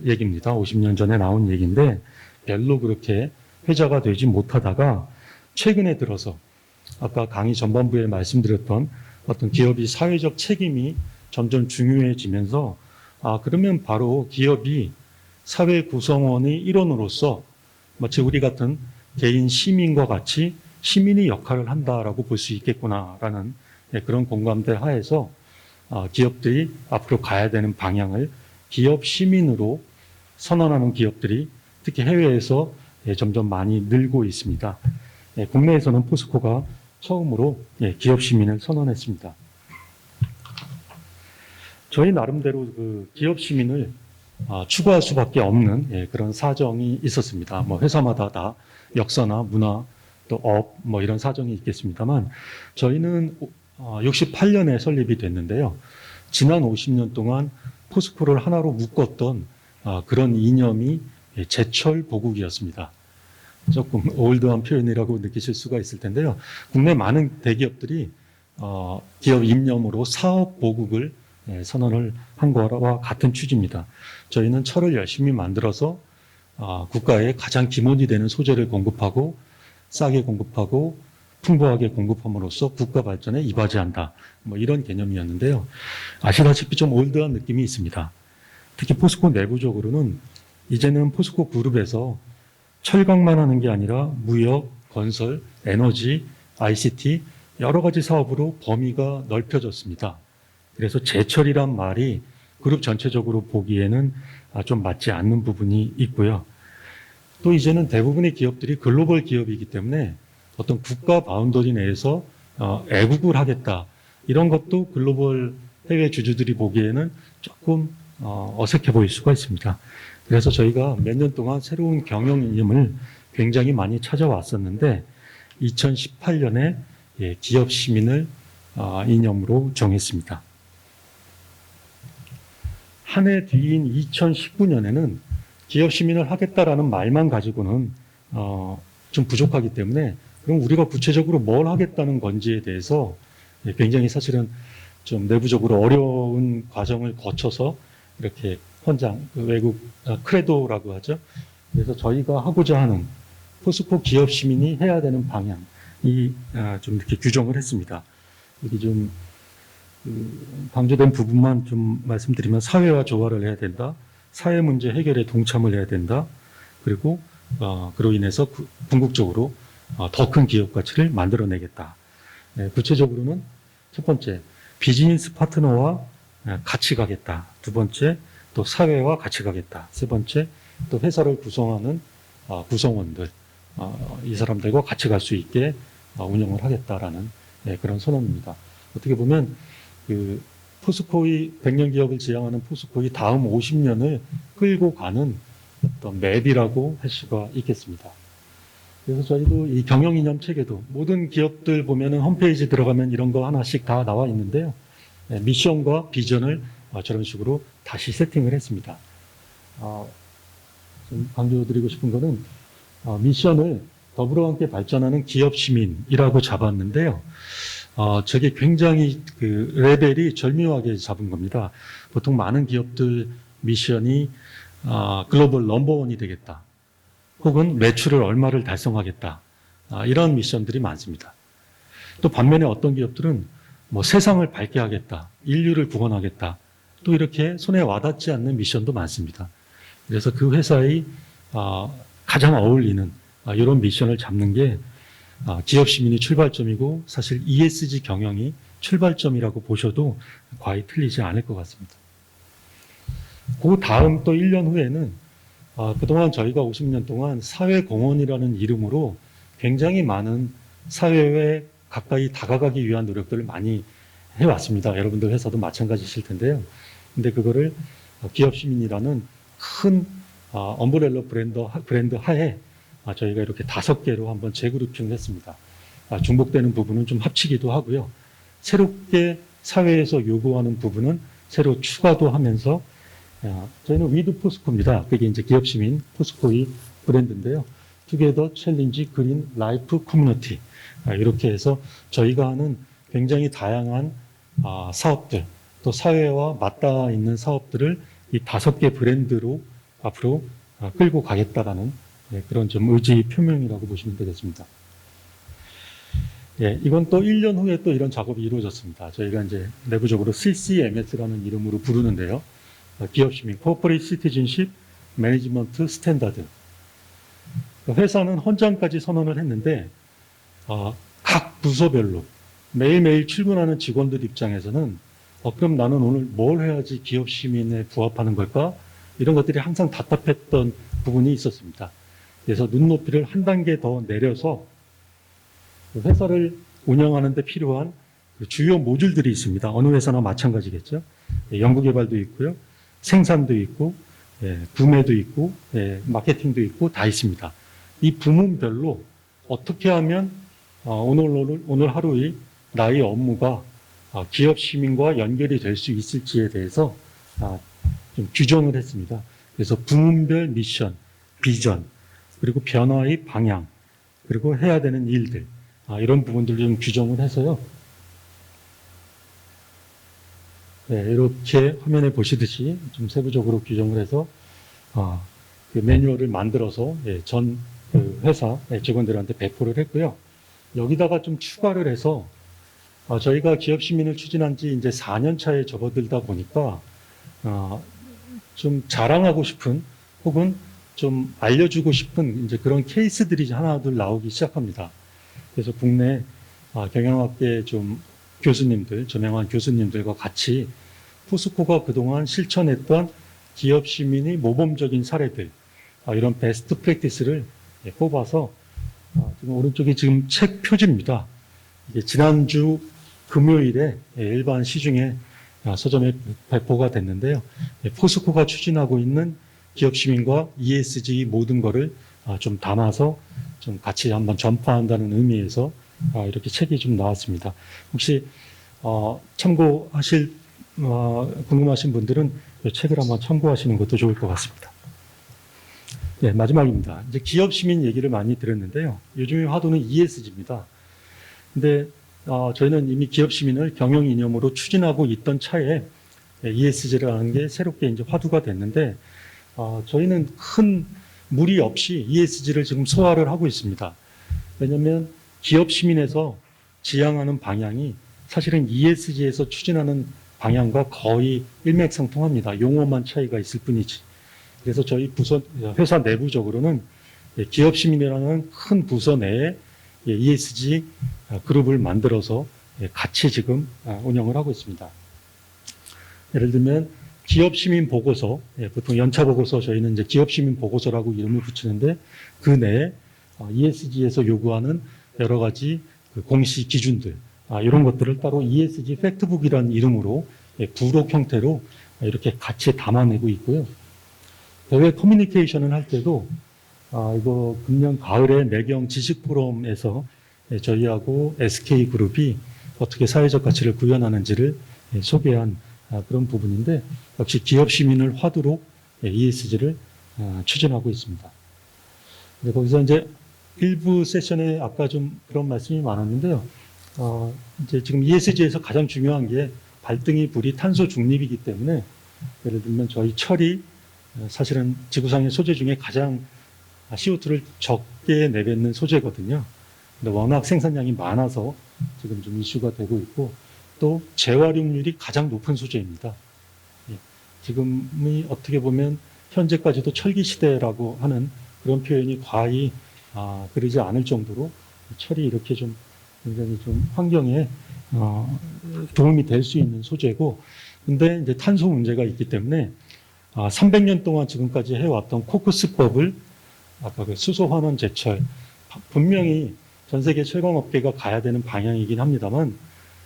얘기입니다. 50년 전에 나온 얘기인데 별로 그렇게 회자가 되지 못하다가 최근에 들어서 아까 강의 전반부에 말씀드렸던 어떤 기업이 사회적 책임이 점점 중요해지면서 그러면 바로 기업이 사회 구성원의 일원으로서 마치 우리 같은 개인 시민과 같이 시민의 역할을 한다라고 볼 수 있겠구나라는 그런 공감대 하에서 기업들이 앞으로 가야 되는 방향을 기업 시민으로 선언하는 기업들이 특히 해외에서 점점 많이 늘고 있습니다. 국내에서는 포스코가 처음으로 기업 시민을 선언했습니다. 저희 나름대로 그 기업 시민을 추구할 수밖에 없는 그런 사정이 있었습니다. 뭐 회사마다 다 역사나 문화 또 업 뭐 이런 사정이 있겠습니다만 저희는 68년에 설립이 됐는데요. 지난 50년 동안 포스코를 하나로 묶었던 그런 이념이 제철 보국이었습니다. 조금 올드한 표현이라고 느끼실 수가 있을 텐데요. 국내 많은 대기업들이 기업 이념으로 사업 보국을 선언을 한 거와 같은 취지입니다. 저희는 철을 열심히 만들어서 국가에 가장 기본이 되는 소재를 공급하고 싸게 공급하고 풍부하게 공급함으로써 국가 발전에 이바지한다. 뭐 이런 개념이었는데요. 아시다시피 좀 올드한 느낌이 있습니다. 특히 포스코 내부적으로는 이제는 포스코 그룹에서 철강만 하는 게 아니라 무역, 건설, 에너지, ICT 여러 가지 사업으로 범위가 넓혀졌습니다. 그래서 제철이란 말이 그룹 전체적으로 보기에는 좀 맞지 않는 부분이 있고요. 또 이제는 대부분의 기업들이 글로벌 기업이기 때문에 어떤 국가 바운더리 내에서 애국을 하겠다. 이런 것도 글로벌 해외 주주들이 보기에는 조금 어색해 보일 수가 있습니다. 그래서 저희가 몇 년 동안 새로운 경영 이념을 굉장히 많이 찾아왔었는데 2018년에 기업 시민을 이념으로 정했습니다. 한 해 뒤인 2019년에는 기업 시민을 하겠다라는 말만 가지고는 좀 부족하기 때문에 그럼 우리가 구체적으로 뭘 하겠다는 건지에 대해서 굉장히 사실은 좀 내부적으로 어려운 과정을 거쳐서 이렇게 헌장, 외국 크레도라고 하죠. 그래서 저희가 하고자 하는 포스코 기업 시민이 해야 되는 방향이 좀 이렇게 규정을 했습니다. 여기 좀 강조된 부분만 좀 말씀드리면 사회와 조화를 해야 된다. 사회 문제 해결에 동참을 해야 된다. 그리고 그로 인해서 궁극적으로 더 큰 기업 가치를 만들어내겠다. 구체적으로는 첫 번째 비즈니스 파트너와 같이 가겠다. 두 번째 또 사회와 같이 가겠다. 세 번째 또 회사를 구성하는 구성원들 이 사람들과 같이 갈 수 있게 운영을 하겠다라는 그런 선언입니다. 어떻게 보면 그 포스코의 100년 기업을 지향하는 포스코의 다음 50년을 끌고 가는 어떤 맵이라고 할 수가 있겠습니다. 그래서 저희도 이 경영 이념 체계도 모든 기업들 보면은 홈페이지 들어가면 이런 거 하나씩 다 나와 있는데요. 미션과 비전을 저런 식으로 다시 세팅을 했습니다. 좀 강조드리고 싶은 거는 미션을 더불어 함께 발전하는 기업 시민이라고 잡았는데요. 저게 굉장히 그 레벨이 절묘하게 잡은 겁니다. 보통 많은 기업들 미션이 글로벌 넘버원이 되겠다. 혹은 매출을 얼마를 달성하겠다. 이런 미션들이 많습니다. 또 반면에 어떤 기업들은 뭐 세상을 밝게 하겠다. 인류를 구원하겠다. 또 이렇게 손에 와닿지 않는 미션도 많습니다. 그래서 그 회사의 가장 어울리는 이런 미션을 잡는 게 기업 시민이 출발점이고 사실 ESG 경영이 출발점이라고 보셔도 과히 틀리지 않을 것 같습니다. 그 다음 또 1년 후에는 그동안 저희가 50년 동안 사회공헌이라는 이름으로 굉장히 많은 사회에 가까이 다가가기 위한 노력들을 많이 해왔습니다. 여러분들 회사도 마찬가지실 텐데요. 근데 그거를 기업 시민이라는 큰 엄브렐러 브랜드 하에 저희가 이렇게 5개로 한번 재그룹핑을 했습니다. 중복되는 부분은 좀 합치기도 하고요. 새롭게 사회에서 요구하는 부분은 새로 추가도 하면서 저희는 위드 포스코입니다. 그게 이제 기업 시민 포스코의 브랜드인데요. 투게더 챌린지 그린 라이프 커뮤니티 이렇게 해서 저희가 하는 굉장히 다양한 사업들 또 사회와 맞닿아 있는 사업들을 이 5개 브랜드로 앞으로 끌고 가겠다라는 그런 좀 의지 표명이라고 보시면 되겠습니다. 이건 또 1년 후에 또 이런 작업이 이루어졌습니다. 저희가 이제 내부적으로 CCMS라는 이름으로 부르는데요. 기업 시민, Corporate Citizenship Management 스탠다드. 회사는 헌장까지 선언을 했는데 각 부서별로 매일매일 출근하는 직원들 입장에서는 그럼 나는 오늘 뭘 해야지 기업 시민에 부합하는 걸까? 이런 것들이 항상 답답했던 부분이 있었습니다. 그래서 눈높이를 한 단계 더 내려서 회사를 운영하는 데 필요한 주요 모듈들이 있습니다. 어느 회사나 마찬가지겠죠. 연구개발도 있고요. 생산도 있고 구매도 있고 마케팅도 있고 다 있습니다. 이 부문별로 어떻게 하면 오늘 하루의 나의 업무가 기업 시민과 연결이 될 수 있을지에 대해서 좀 규정을 했습니다. 그래서 부문별 미션, 비전, 그리고 변화의 방향, 그리고 해야 되는 일들 이런 부분들을 좀 규정을 해서요. 이렇게 화면에 보시듯이 좀 세부적으로 규정을 해서 그 매뉴얼을 만들어서 전 회사 직원들한테 배포를 했고요. 여기다가 좀 추가를 해서 저희가 기업 시민을 추진한 지 이제 4년 차에 접어들다 보니까 좀 자랑하고 싶은 혹은 좀 알려주고 싶은 이제 그런 케이스들이 하나둘 나오기 시작합니다. 그래서 국내 경영학계 좀 교수님들, 저명한 교수님들과 같이 포스코가 그동안 실천했던 기업 시민의 모범적인 사례들, 이런 베스트 프랙티스를 뽑아서 지금 오른쪽이 지금 책 표지입니다. 이게 지난주 금요일에 일반 시중에 서점에 배포가 됐는데요. 포스코가 추진하고 있는 기업 시민과 ESG 모든 거를 좀 담아서 좀 같이 한번 전파한다는 의미에서 이렇게 책이 좀 나왔습니다. 혹시 참고하실 궁금하신 분들은 이 책을 한번 참고하시는 것도 좋을 것 같습니다. 마지막입니다. 이제 기업 시민 얘기를 많이 들었는데요. 요즘의 화두는 ESG입니다. 근데 저희는 이미 기업 시민을 경영 이념으로 추진하고 있던 차에 ESG라는 게 새롭게 이제 화두가 됐는데 저희는 큰 무리 없이 ESG를 지금 소화를 하고 있습니다. 왜냐하면 기업 시민에서 지향하는 방향이 사실은 ESG에서 추진하는 방향과 거의 일맥상통합니다. 용어만 차이가 있을 뿐이지. 그래서 저희 부서, 회사 내부적으로는 기업 시민이라는 큰 부서 내에 ESG 그룹을 만들어서 같이 지금 운영을 하고 있습니다. 예를 들면 기업 시민 보고서, 보통 연차 보고서 저희는 이제 기업 시민 보고서라고 이름을 붙이는데 그 내에 ESG에서 요구하는 여러 가지 그 공시 기준들, 이런 것들을 따로 ESG 팩트북이라는 이름으로 부록 형태로 이렇게 같이 담아내고 있고요. 대외 커뮤니케이션을 할 때도 이거 금년 가을에 매경 지식 포럼에서 저희하고 SK그룹이 어떻게 사회적 가치를 구현하는지를 소개한 그런 부분인데 역시 기업 시민을 화두로 ESG를 추진하고 있습니다. 거기서 이제 일부 세션에 아까 좀 그런 말씀이 많았는데요. 이제 지금 ESG에서 가장 중요한 게 발등이 불이 탄소 중립이기 때문에 예를 들면 저희 철이 사실은 지구상의 소재 중에 가장 CO2를 적게 내뱉는 소재거든요. 근데 워낙 생산량이 많아서 지금 좀 이슈가 되고 있고 또 재활용률이 가장 높은 소재입니다. 예, 지금이 어떻게 보면 현재까지도 철기 시대라고 하는 그런 표현이 과히 그러지 않을 정도로 철이 이렇게 좀 굉장히 좀 환경에 도움이 될 수 있는 소재고, 근데 이제 탄소 문제가 있기 때문에 300년 동안 지금까지 해왔던 코크스법을 아까 그 수소 환원 제철 분명히 전 세계 철강업계가 가야 되는 방향이긴 합니다만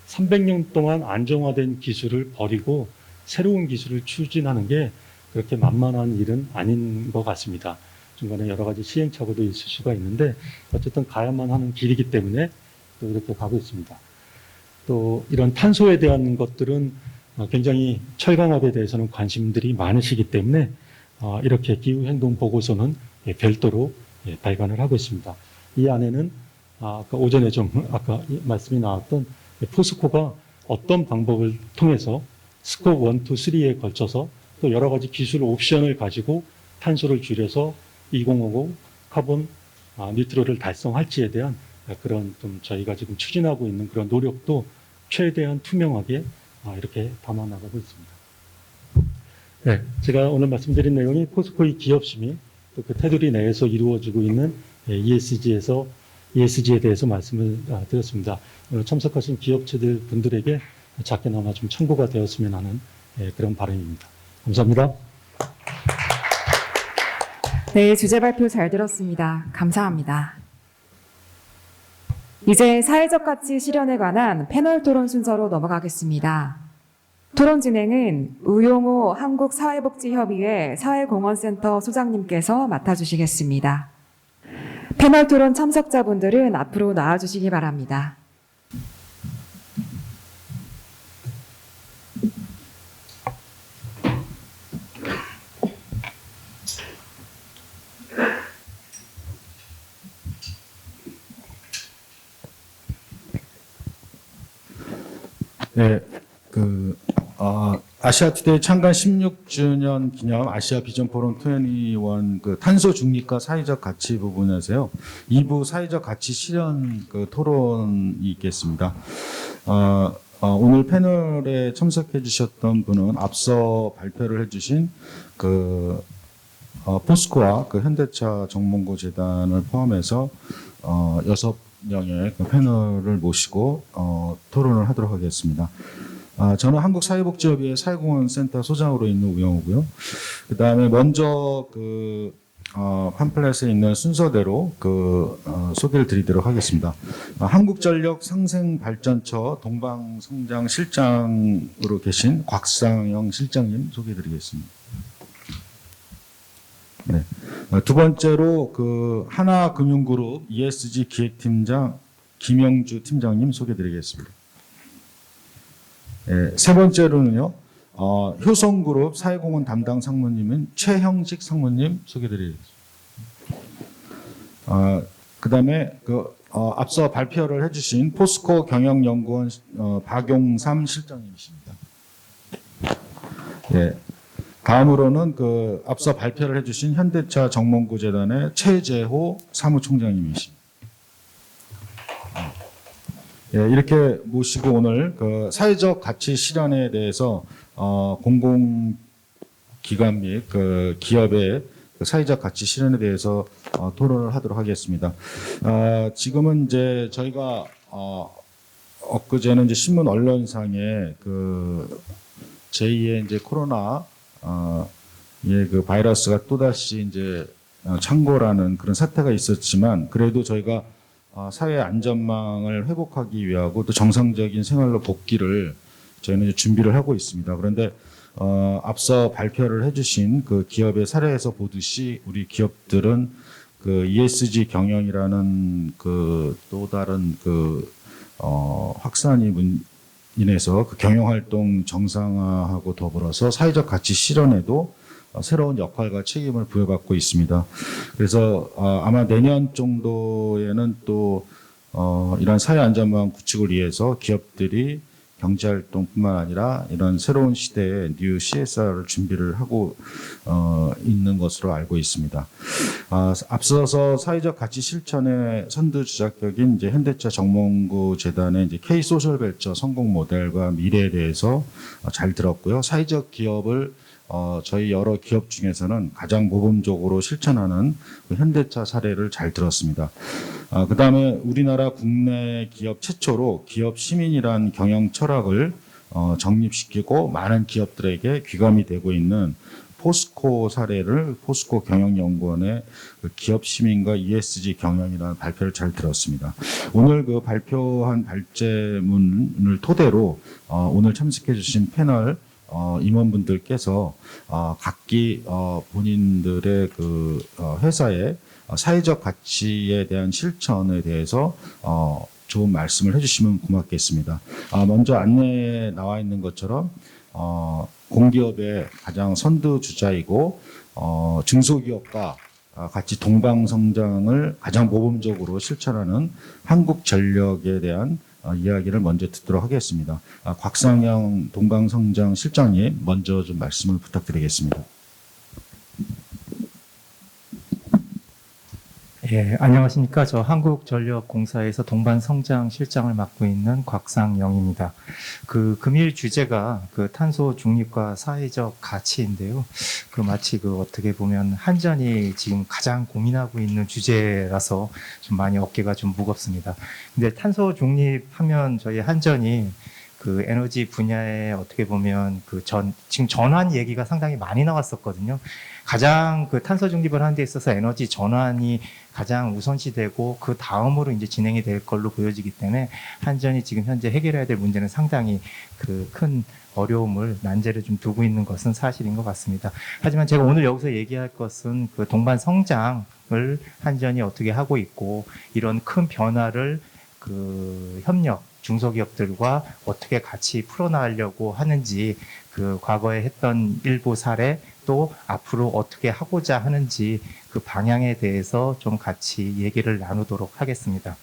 300년 동안 안정화된 기술을 버리고 새로운 기술을 추진하는 게 그렇게 만만한 일은 아닌 것 같습니다. 중간에 여러 가지 시행착오도 있을 수가 있는데 어쨌든 가야만 하는 길이기 때문에 또 이렇게 가고 있습니다. 또 이런 탄소에 대한 것들은 굉장히 철강업에 대해서는 관심들이 많으시기 때문에 이렇게 기후행동 보고서는 별도로 발간을 하고 있습니다. 이 안에는 아까 오전에 좀 아까 말씀이 나왔던 포스코가 어떤 방법을 통해서 스코프 1, 2, 3에 걸쳐서 또 여러 가지 기술 옵션을 가지고 탄소를 줄여서 2050 카본 뉴트럴을 달성할지에 대한 그런 좀 저희가 지금 추진하고 있는 그런 노력도 최대한 투명하게 이렇게 담아 나가고 있습니다. 네, 제가 오늘 말씀드린 내용이 포스코의 기업심의 또 그 테두리 내에서 이루어지고 있는 ESG에 대해서 말씀을 드렸습니다. 오늘 참석하신 기업체들 분들에게 작게나마 좀 참고가 되었으면 하는 그런 바람입니다. 감사합니다. 네, 주제 발표 잘 들었습니다. 감사합니다. 이제 사회적 가치 실현에 관한 패널 토론 순서로 넘어가겠습니다. 토론 진행은 우용호 한국사회복지협의회 사회공헌센터 소장님께서 맡아주시겠습니다. 패널 토론 참석자분들은 앞으로 나와주시기 바랍니다. 네, 아시아투데이 창간 16주년 기념 아시아 비전 포럼 21 탄소 중립과 사회적 가치 부분에서요. 2부 사회적 가치 실현 토론이 있겠습니다. 오늘 패널에 참석해 주셨던 분은 앞서 발표를 해 주신 포스코와 현대차 정몽고 재단을 포함해서 6명의 패널을 모시고 토론을 하도록 하겠습니다. 저는 한국사회복지협의회 사회공헌센터 소장으로 있는 우영우고요. 그 다음에 먼저 팜플렛에 있는 순서대로 소개를 드리도록 하겠습니다. 한국전력 상생발전처 동방성장실장으로 계신 곽상영 실장님 소개드리겠습니다. 네. 두 번째로 하나금융그룹 ESG 기획팀장 김영주 팀장님 소개드리겠습니다. 네. 세 번째로는요, 효성그룹 사회공헌 담당 상무님은 최형식 상무님 소개드리겠습니다. 그 다음에 앞서 발표를 해주신 포스코 경영연구원 박용삼 실장님이십니다. 예. 다음으로는 앞서 발표를 해주신 현대차 정몽구 재단의 최재호 사무총장님이십니다. 예, 이렇게 모시고 오늘 사회적 가치 실현에 대해서 공공기관 및 기업의 사회적 가치 실현에 대해서 토론을 하도록 하겠습니다. 지금은 이제 저희가 엊그제는 이제 신문 언론상에 제2의 이제 코로나 바이러스가 또다시 이제 창궐하는 그런 사태가 있었지만 그래도 저희가 사회 안전망을 회복하기 위하고 또 정상적인 생활로 복귀를 저희는 이제 준비를 하고 있습니다. 그런데 앞서 발표를 해주신 기업의 사례에서 보듯이 우리 기업들은 ESG 경영이라는 또 다른 확산이 인해서 경영활동 정상화하고 더불어서 사회적 가치 실현에도 새로운 역할과 책임을 부여받고 있습니다. 그래서 아마 내년 정도에는 또 이런 사회안전망 구축을 위해서 기업들이 경제활동뿐만 아니라 이런 새로운 시대의 뉴 CSR을 준비를 하고 있는 것으로 알고 있습니다. 앞서서 사회적 가치 실천의 선두주자격인 이제 현대차 정몽구 재단의 이제 K 소셜벤처 성공 모델과 미래에 대해서 잘 들었고요. 사회적 기업을 저희 여러 기업 중에서는 가장 모범적으로 실천하는 그 현대차 사례를 잘 들었습니다. 그 다음에 우리나라 국내 기업 최초로 기업 시민이란 경영 철학을 정립시키고 많은 기업들에게 귀감이 되고 있는 포스코 사례를 포스코 경영연구원의 그 기업 시민과 ESG 경영이라는 발표를 잘 들었습니다. 오늘 그 발표한 발제문을 토대로 오늘 참석해 주신 패널 임원분들께서 각기 본인들의 그 회사의 사회적 가치에 대한 실천에 대해서 좋은 말씀을 해주시면 고맙겠습니다. 먼저 안내에 나와 있는 것처럼 공기업의 가장 선두주자이고 중소기업과 같이 동방성장을 가장 모범적으로 실천하는 한국전력에 대한 이야기를 먼저 듣도록 하겠습니다. 곽상영 동방성장 실장님 먼저 좀 말씀을 부탁드리겠습니다. 예, 안녕하십니까. 저 한국전력공사에서 동반성장 실장을 맡고 있는 곽상영입니다. 그 금일 주제가 그 탄소 중립과 사회적 가치인데요. 그 마치 그 어떻게 보면 한전이 지금 가장 고민하고 있는 주제라서 좀 많이 어깨가 좀 무겁습니다. 근데 탄소 중립하면 저희 한전이 그 에너지 분야에 어떻게 보면 지금 전환 얘기가 상당히 많이 나왔었거든요. 가장 그 탄소 중립을 하는 데 있어서 에너지 전환이 가장 우선시되고 그 다음으로 이제 진행이 될 걸로 보여지기 때문에 한전이 지금 현재 해결해야 될 문제는 상당히 그 큰 어려움을 난제를 좀 두고 있는 것은 사실인 것 같습니다. 하지만 제가 오늘 여기서 얘기할 것은 그 동반 성장을 한전이 어떻게 하고 있고 이런 큰 변화를 그 협력 중소기업들과 어떻게 같이 풀어나가려고 하는지 그 과거에 했던 일부 사례 또 앞으로 어떻게 하고자 하는지 그 방향에 대해서 좀 같이 얘기를 나누도록 하겠습니다.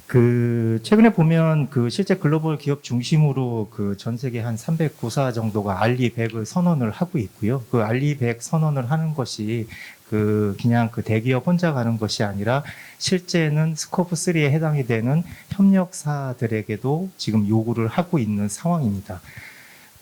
그 최근에 보면 그 실제 글로벌 기업 중심으로 그 전 세계 한 309사 정도가 RE100을 선언을 하고 있고요. 그 RE100 선언을 하는 것이 그냥 그 대기업 혼자 가는 것이 아니라 실제는 스코프 3에 해당이 되는 협력사들에게도 지금 요구를 하고 있는 상황입니다.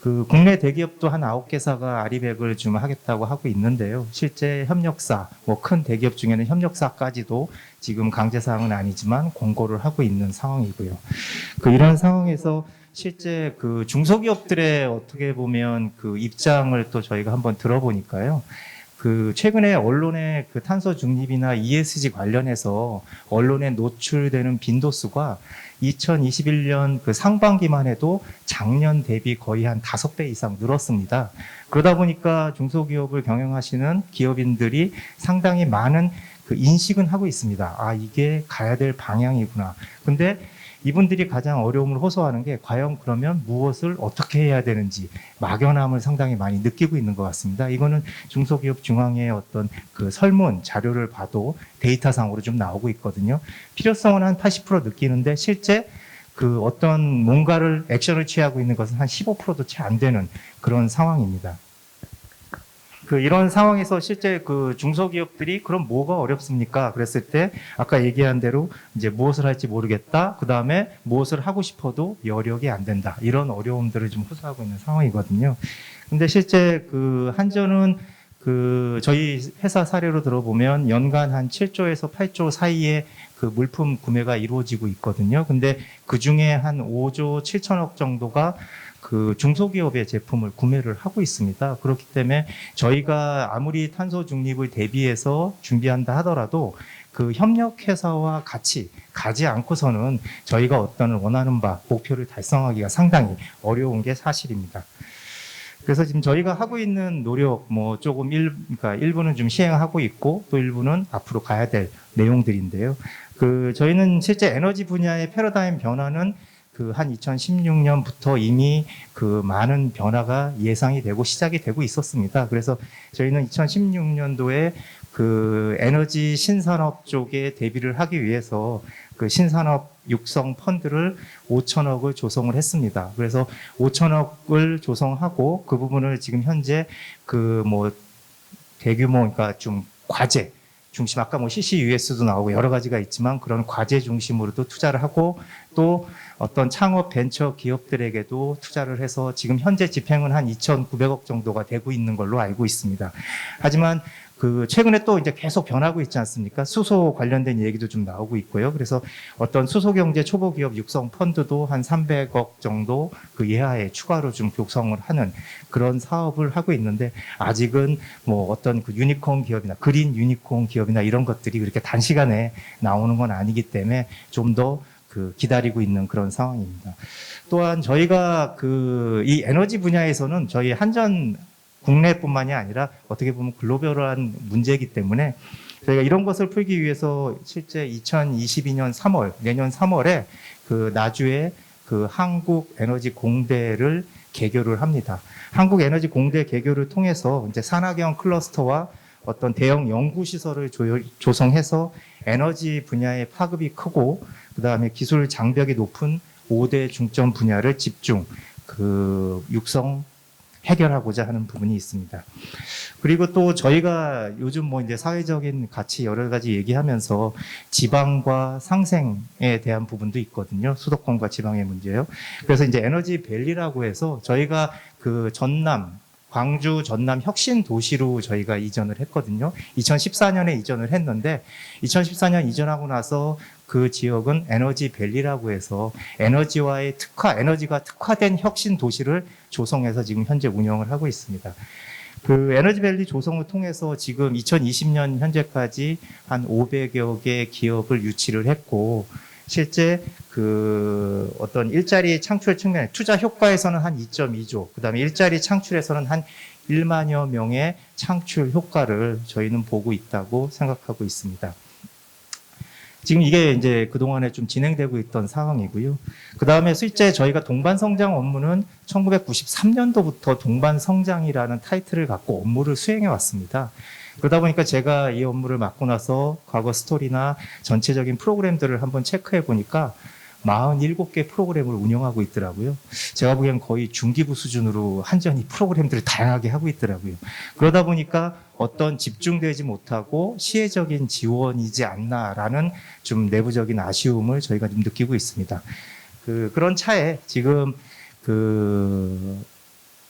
그 국내 대기업도 한 9개사가 RE100을 좀 하겠다고 하고 있는데요. 실제 협력사, 뭐 큰 대기업 중에는 협력사까지도 지금 강제사항은 아니지만 공고를 하고 있는 상황이고요. 이런 상황에서 실제 그 중소기업들의 어떻게 보면 그 입장을 또 저희가 한번 들어보니까요. 그 최근에 언론의 그 탄소 중립이나 ESG 관련해서 언론에 노출되는 빈도수가 2021년 그 상반기만 해도 작년 대비 거의 한 5배 이상 늘었습니다. 그러다 보니까 중소기업을 경영하시는 기업인들이 상당히 많은 그 인식은 하고 있습니다. 아, 이게 가야 될 방향이구나. 근데 이분들이 가장 어려움을 호소하는 게 과연 그러면 무엇을 어떻게 해야 되는지 막연함을 상당히 많이 느끼고 있는 것 같습니다. 이거는 중소기업 중앙의 어떤 그 설문 자료를 봐도 데이터상으로 좀 나오고 있거든요. 필요성은 한 80% 느끼는데 실제 그 어떤 뭔가를 액션을 취하고 있는 것은 한 15%도 채 안 되는 그런 상황입니다. 이런 상황에서 실제 그 중소기업들이 그럼 뭐가 어렵습니까? 그랬을 때 아까 얘기한 대로 이제 무엇을 할지 모르겠다. 그 다음에 무엇을 하고 싶어도 여력이 안 된다. 이런 어려움들을 좀 호소하고 있는 상황이거든요. 근데 실제 그 한전은 그 저희 회사 사례로 들어보면 연간 한 7조에서 8조 사이에 그 물품 구매가 이루어지고 있거든요. 근데 그 중에 한 5조 7천억 정도가 그 중소기업의 제품을 구매를 하고 있습니다. 그렇기 때문에 저희가 아무리 탄소 중립을 대비해서 준비한다 하더라도 그 협력회사와 같이 가지 않고서는 저희가 어떤 원하는 바 목표를 달성하기가 상당히 어려운 게 사실입니다. 그래서 지금 저희가 하고 있는 노력 뭐 조금 그러니까 일부는 좀 시행하고 있고 또 일부는 앞으로 가야 될 내용들인데요. 저희는 실제 에너지 분야의 패러다임 변화는 그 한 2016년부터 이미 그 많은 변화가 예상이 되고 시작이 되고 있었습니다. 그래서 저희는 2016년도에 그 에너지 신산업 쪽에 대비를 하기 위해서 그 신산업 육성 펀드를 5천억을 조성을 했습니다. 그래서 5천억을 조성하고 그 부분을 지금 현재 그 뭐 대규모, 그러니까 좀 과제 중심, 아까 뭐 CCUS도 나오고 여러 가지가 있지만 그런 과제 중심으로도 투자를 하고 또 어떤 창업 벤처 기업들에게도 투자를 해서 지금 현재 집행은 한 2,900억 정도가 되고 있는 걸로 알고 있습니다. 하지만 그 최근에 또 이제 계속 변하고 있지 않습니까? 수소 관련된 얘기도 좀 나오고 있고요. 그래서 어떤 수소 경제 초보 기업 육성 펀드도 한 300억 정도 그 예하에 추가로 좀 육성을 하는 그런 사업을 하고 있는데 아직은 뭐 어떤 그 유니콘 기업이나 그린 유니콘 기업이나 이런 것들이 그렇게 단시간에 나오는 건 아니기 때문에 좀 더 그 기다리고 있는 그런 상황입니다. 또한 저희가 그 이 에너지 분야에서는 저희 한전 국내뿐만이 아니라 어떻게 보면 글로벌한 문제이기 때문에 저희가 이런 것을 풀기 위해서 실제 2022년 3월, 내년 3월에 그 나주에 그 한국에너지공대를 개교를 합니다. 한국에너지공대 개교를 통해서 이제 산학형 클러스터와 어떤 대형 연구시설을 조성해서 에너지 분야의 파급이 크고 그 다음에 기술 장벽이 높은 5대 중점 분야를 집중 그 육성 해결하고자 하는 부분이 있습니다. 그리고 또 저희가 요즘 뭐 이제 사회적인 가치 여러 가지 얘기하면서 지방과 상생에 대한 부분도 있거든요. 수도권과 지방의 문제요. 그래서 이제 에너지 밸리라고 해서 저희가 그 광주 전남 혁신 도시로 저희가 이전을 했거든요. 2014년에 이전을 했는데 2014년 이전하고 나서 그 지역은 에너지 밸리라고 해서 에너지가 특화된 혁신 도시를 조성해서 지금 현재 운영을 하고 있습니다. 그 에너지 밸리 조성을 통해서 지금 2020년 현재까지 한 500여 개 기업을 유치를 했고 실제 그 어떤 일자리 창출 측면에 투자 효과에서는 한 2.2조, 그다음에 일자리 창출에서는 한 1만여 명의 창출 효과를 저희는 보고 있다고 생각하고 있습니다. 지금 이게 이제 그동안에 좀 진행되고 있던 상황이고요. 그 다음에 실제 저희가 동반성장 업무는 1993년도부터 동반성장이라는 타이틀을 갖고 업무를 수행해 왔습니다. 그러다 보니까 제가 이 업무를 맡고 나서 과거 스토리나 전체적인 프로그램들을 한번 체크해 보니까 47개 프로그램을 운영하고 있더라고요. 제가 보기엔 거의 중기부 수준으로 한전이 프로그램들을 다양하게 하고 있더라고요. 그러다 보니까 어떤 집중되지 못하고 시혜적인 지원이지 않나라는 좀 내부적인 아쉬움을 저희가 좀 느끼고 있습니다. 그런 차에 지금 그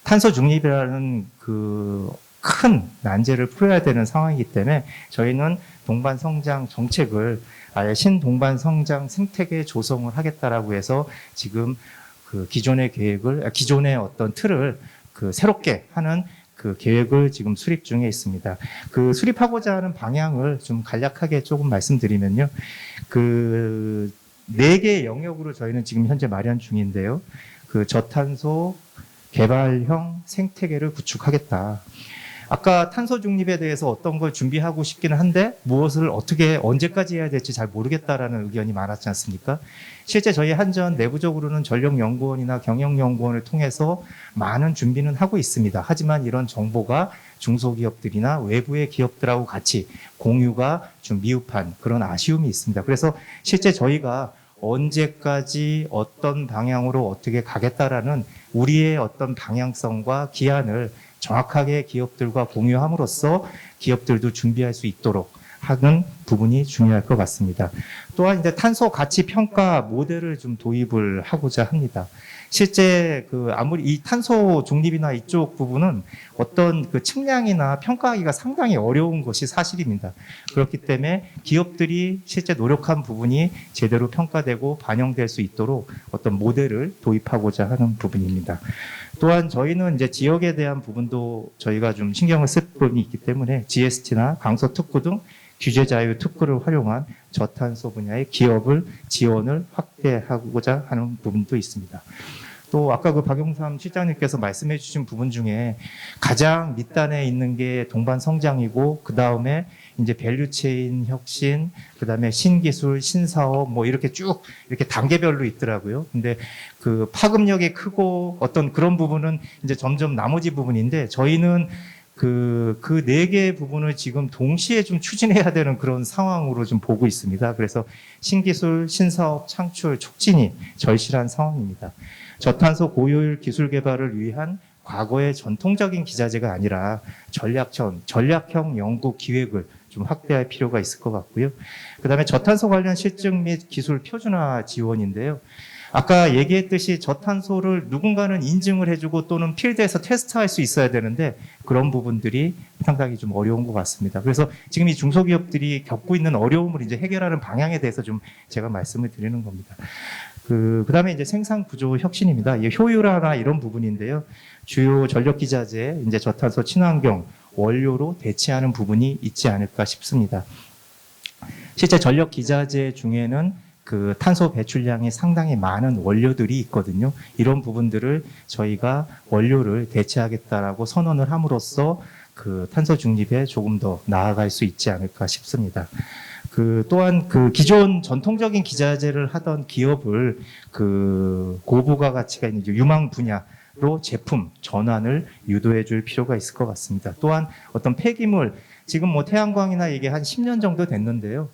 탄소 중립이라는 그 큰 난제를 풀어야 되는 상황이기 때문에 저희는 동반성장 정책을 아예 신동반성장 생태계 조성을 하겠다라고 해서 지금 그 기존의 어떤 틀을 그 새롭게 하는 그 계획을 지금 수립 중에 있습니다. 그 수립하고자 하는 방향을 좀 간략하게 조금 말씀드리면요. 그 4개의 영역으로 저희는 지금 현재 마련 중인데요. 그 저탄소 개발형 생태계를 구축하겠다. 아까 탄소 중립에 대해서 어떤 걸 준비하고 싶기는 한데 무엇을 어떻게 언제까지 해야 될지 잘 모르겠다라는 의견이 많았지 않습니까? 실제 저희 한전 내부적으로는 전력연구원이나 경영연구원을 통해서 많은 준비는 하고 있습니다. 하지만 이런 정보가 중소기업들이나 외부의 기업들하고 같이 공유가 좀 미흡한 그런 아쉬움이 있습니다. 그래서 실제 저희가 언제까지 어떤 방향으로 어떻게 가겠다라는 우리의 어떤 방향성과 기한을 정확하게 기업들과 공유함으로써 기업들도 준비할 수 있도록 하는 부분이 중요할 것 같습니다. 또한 이제 탄소 가치 평가 모델을 좀 도입을 하고자 합니다. 실제 아무리 이 탄소 중립이나 이쪽 부분은 어떤 그 측량이나 평가하기가 상당히 어려운 것이 사실입니다. 그렇기 때문에 기업들이 실제 노력한 부분이 제대로 평가되고 반영될 수 있도록 어떤 모델을 도입하고자 하는 부분입니다. 또한 저희는 이제 지역에 대한 부분도 저희가 좀 신경을 쓸 부분이 있기 때문에 GST나 강서 특구 등 규제 자유 특구를 활용한 저탄소 분야의 기업을 지원을 확대하고자 하는 부분도 있습니다. 또 아까 그 박용삼 실장님께서 말씀해 주신 부분 중에 가장 밑단에 있는 게 동반 성장이고 그 다음에 이제 밸류체인 혁신, 그 다음에 신기술, 신사업 뭐 이렇게 쭉 이렇게 단계별로 있더라고요. 근데 그 파급력이 크고 어떤 그런 부분은 이제 점점 나머지 부분인데 저희는 그 네 개의 부분을 지금 동시에 좀 추진해야 되는 그런 상황으로 좀 보고 있습니다. 그래서 신기술, 신사업, 창출, 촉진이 절실한 상황입니다. 저탄소 고효율 기술 개발을 위한 과거의 전통적인 기자재가 아니라 전략형 연구 기획을 좀 확대할 필요가 있을 것 같고요. 그다음에 저탄소 관련 실증 및 기술 표준화 지원인데요. 아까 얘기했듯이 저탄소를 누군가는 인증을 해주고 또는 필드에서 테스트할 수 있어야 되는데 그런 부분들이 상당히 좀 어려운 것 같습니다. 그래서 지금 이 중소기업들이 겪고 있는 어려움을 이제 해결하는 방향에 대해서 좀 제가 말씀을 드리는 겁니다. 그다음에 이제 생산 구조 혁신입니다. 이 효율화나 이런 부분인데요. 주요 전력 기자재, 이제 저탄소 친환경 원료로 대체하는 부분이 있지 않을까 싶습니다. 실제 전력 기자재 중에는 그 탄소 배출량이 상당히 많은 원료들이 있거든요. 이런 부분들을 저희가 원료를 대체하겠다라고 선언을 함으로써 그 탄소 중립에 조금 더 나아갈 수 있지 않을까 싶습니다. 또한 그 기존 전통적인 기자재를 하던 기업을 그 고부가 가치가 있는 유망 분야로 제품 전환을 유도해 줄 필요가 있을 것 같습니다. 또한 어떤 폐기물, 지금 뭐 태양광이나 이게 한 10년 정도 됐는데요.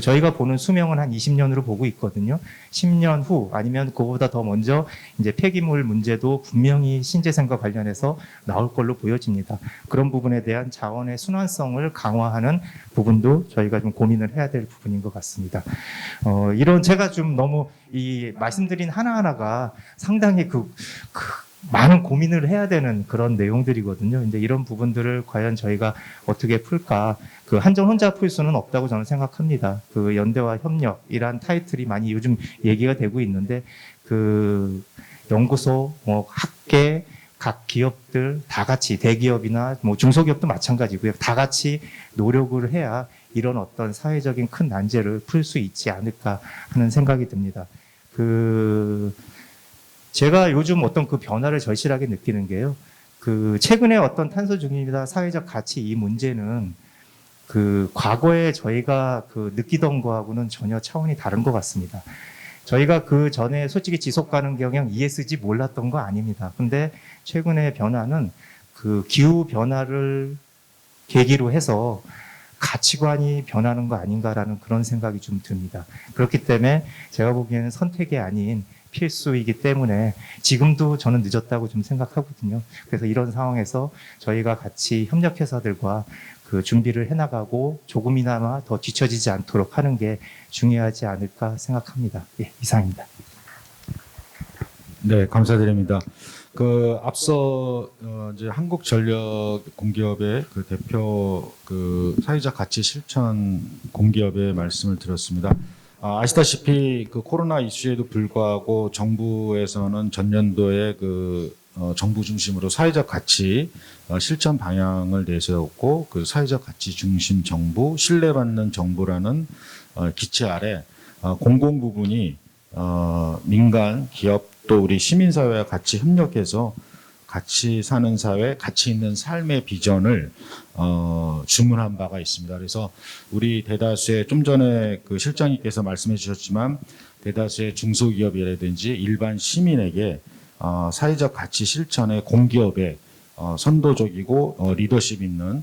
저희가 보는 수명은 한 20년으로 보고 있거든요. 10년 후 아니면 그거보다 더 먼저 이제 폐기물 문제도 분명히 신재생과 관련해서 나올 걸로 보여집니다. 그런 부분에 대한 자원의 순환성을 강화하는 부분도 저희가 좀 고민을 해야 될 부분인 것 같습니다. 이런 제가 좀 너무 이 말씀드린 하나하나가 상당히 많은 고민을 해야 되는 그런 내용들이거든요. 근데 이런 부분들을 과연 저희가 어떻게 풀까? 한전 혼자 풀 수는 없다고 저는 생각합니다. 연대와 협력이란 타이틀이 많이 요즘 얘기가 되고 있는데, 연구소, 학계, 각 기업들 다 같이 대기업이나 중소기업도 마찬가지고요. 다 같이 노력을 해야 이런 어떤 사회적인 큰 난제를 풀 수 있지 않을까 하는 생각이 듭니다. 제가 요즘 어떤 변화를 절실하게 느끼는 게요. 최근에 어떤 탄소 중립이나 사회적 가치 이 문제는 과거에 저희가 느끼던 거하고는 전혀 차원이 다른 것 같습니다. 저희가 전에 솔직히 지속 가능 경영 ESG 몰랐던 거 아닙니다. 근데 최근의 변화는 기후 변화를 계기로 해서 가치관이 변하는 거 아닌가라는 그런 생각이 좀 듭니다. 그렇기 때문에 제가 보기에는 선택이 아닌 필수이기 때문에 지금도 저는 늦었다고 좀 생각하거든요. 그래서 이런 상황에서 저희가 같이 협력회사들과 준비를 해나가고 조금이나마 더 뒤처지지 않도록 하는 게 중요하지 않을까 생각합니다. 예, 이상입니다. 네, 감사드립니다. 앞서 이제 한국전력공기업의 대표 사회적 가치 실천 공기업의 말씀을 들었습니다. 아시다시피 코로나 이슈에도 불구하고 정부에서는 전년도에 정부 중심으로 사회적 가치 실천 방향을 내세웠고 사회적 가치 중심 정부, 신뢰받는 정부라는 기체 아래 공공 부분이 민간, 기업 또 우리 시민사회와 같이 협력해서 같이 사는 사회, 가치 있는 삶의 비전을 주문한 바가 있습니다. 그래서 우리 대다수의 좀 전에 실장님께서 말씀해 주셨지만 대다수의 중소기업이라든지 일반 시민에게 사회적 가치 실천의 공기업의 선도적이고 리더십 있는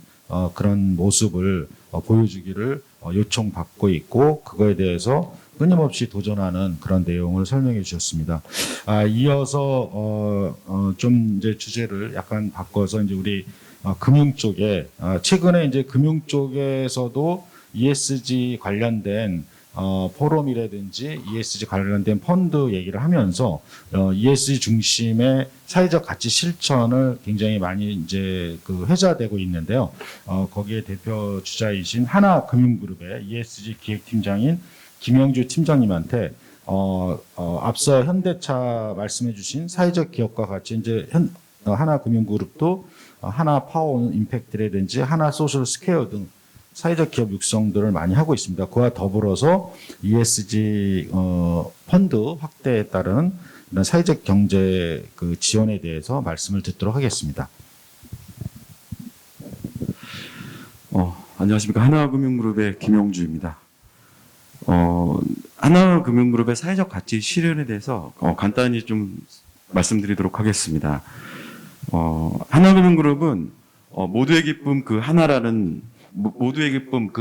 그런 모습을 보여주기를 요청받고 있고 그거에 대해서 끊임없이 도전하는 그런 내용을 설명해 주셨습니다. 이어서 좀 이제 주제를 약간 바꿔서 이제 우리 금융 쪽에 최근에 이제 금융 쪽에서도 ESG 관련된 포럼이라든지 ESG 관련된 펀드 얘기를 하면서 ESG 중심의 사회적 가치 실천을 굉장히 많이 이제 회자되고 있는데요. 거기에 대표 주자이신 하나금융그룹의 ESG 기획팀장인 김영주 팀장님한테 앞서 현대차 말씀해주신 사회적 기업과 같이 이제 하나금융그룹도 하나 파워 임팩트라든지 하나 소셜 스퀘어 등 사회적 기업 육성들을 많이 하고 있습니다. 그와 더불어서 ESG 펀드 확대에 따른 이런 사회적 경제 그 지원에 대해서 말씀을 듣도록 하겠습니다. 안녕하십니까. 하나금융그룹의 김용주입니다. 하나금융그룹의 사회적 가치 실현에 대해서 간단히 좀 말씀드리도록 하겠습니다. 하나금융그룹은 모두의 기쁨 그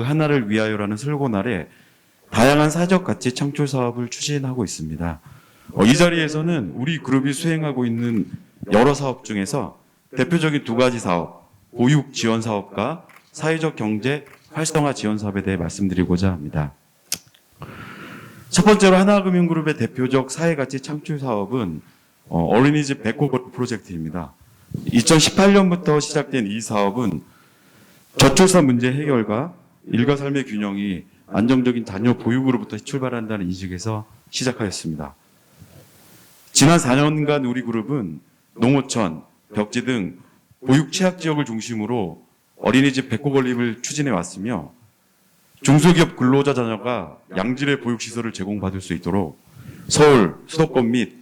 하나를 위하여라는 슬로건 아래 다양한 사회적 가치 창출 사업을 추진하고 있습니다. 이 자리에서는 우리 그룹이 수행하고 있는 여러 사업 중에서 대표적인 두 가지 사업, 보육 지원 사업과 사회적 경제 활성화 지원 사업에 대해 말씀드리고자 합니다. 첫 번째로 하나금융그룹의 대표적 사회가치 창출 사업은 어린이집 백호걸 프로젝트입니다. 2018년부터 시작된 이 사업은 저출산 문제 해결과 일과 삶의 균형이 안정적인 자녀 보육으로부터 출발한다는 인식에서 시작하였습니다. 지난 4년간 우리 그룹은 농어촌, 벽지 등 보육 취약 지역을 중심으로 어린이집 백호 건립을 추진해 왔으며 중소기업 근로자 자녀가 양질의 보육시설을 제공받을 수 있도록 서울, 수도권 및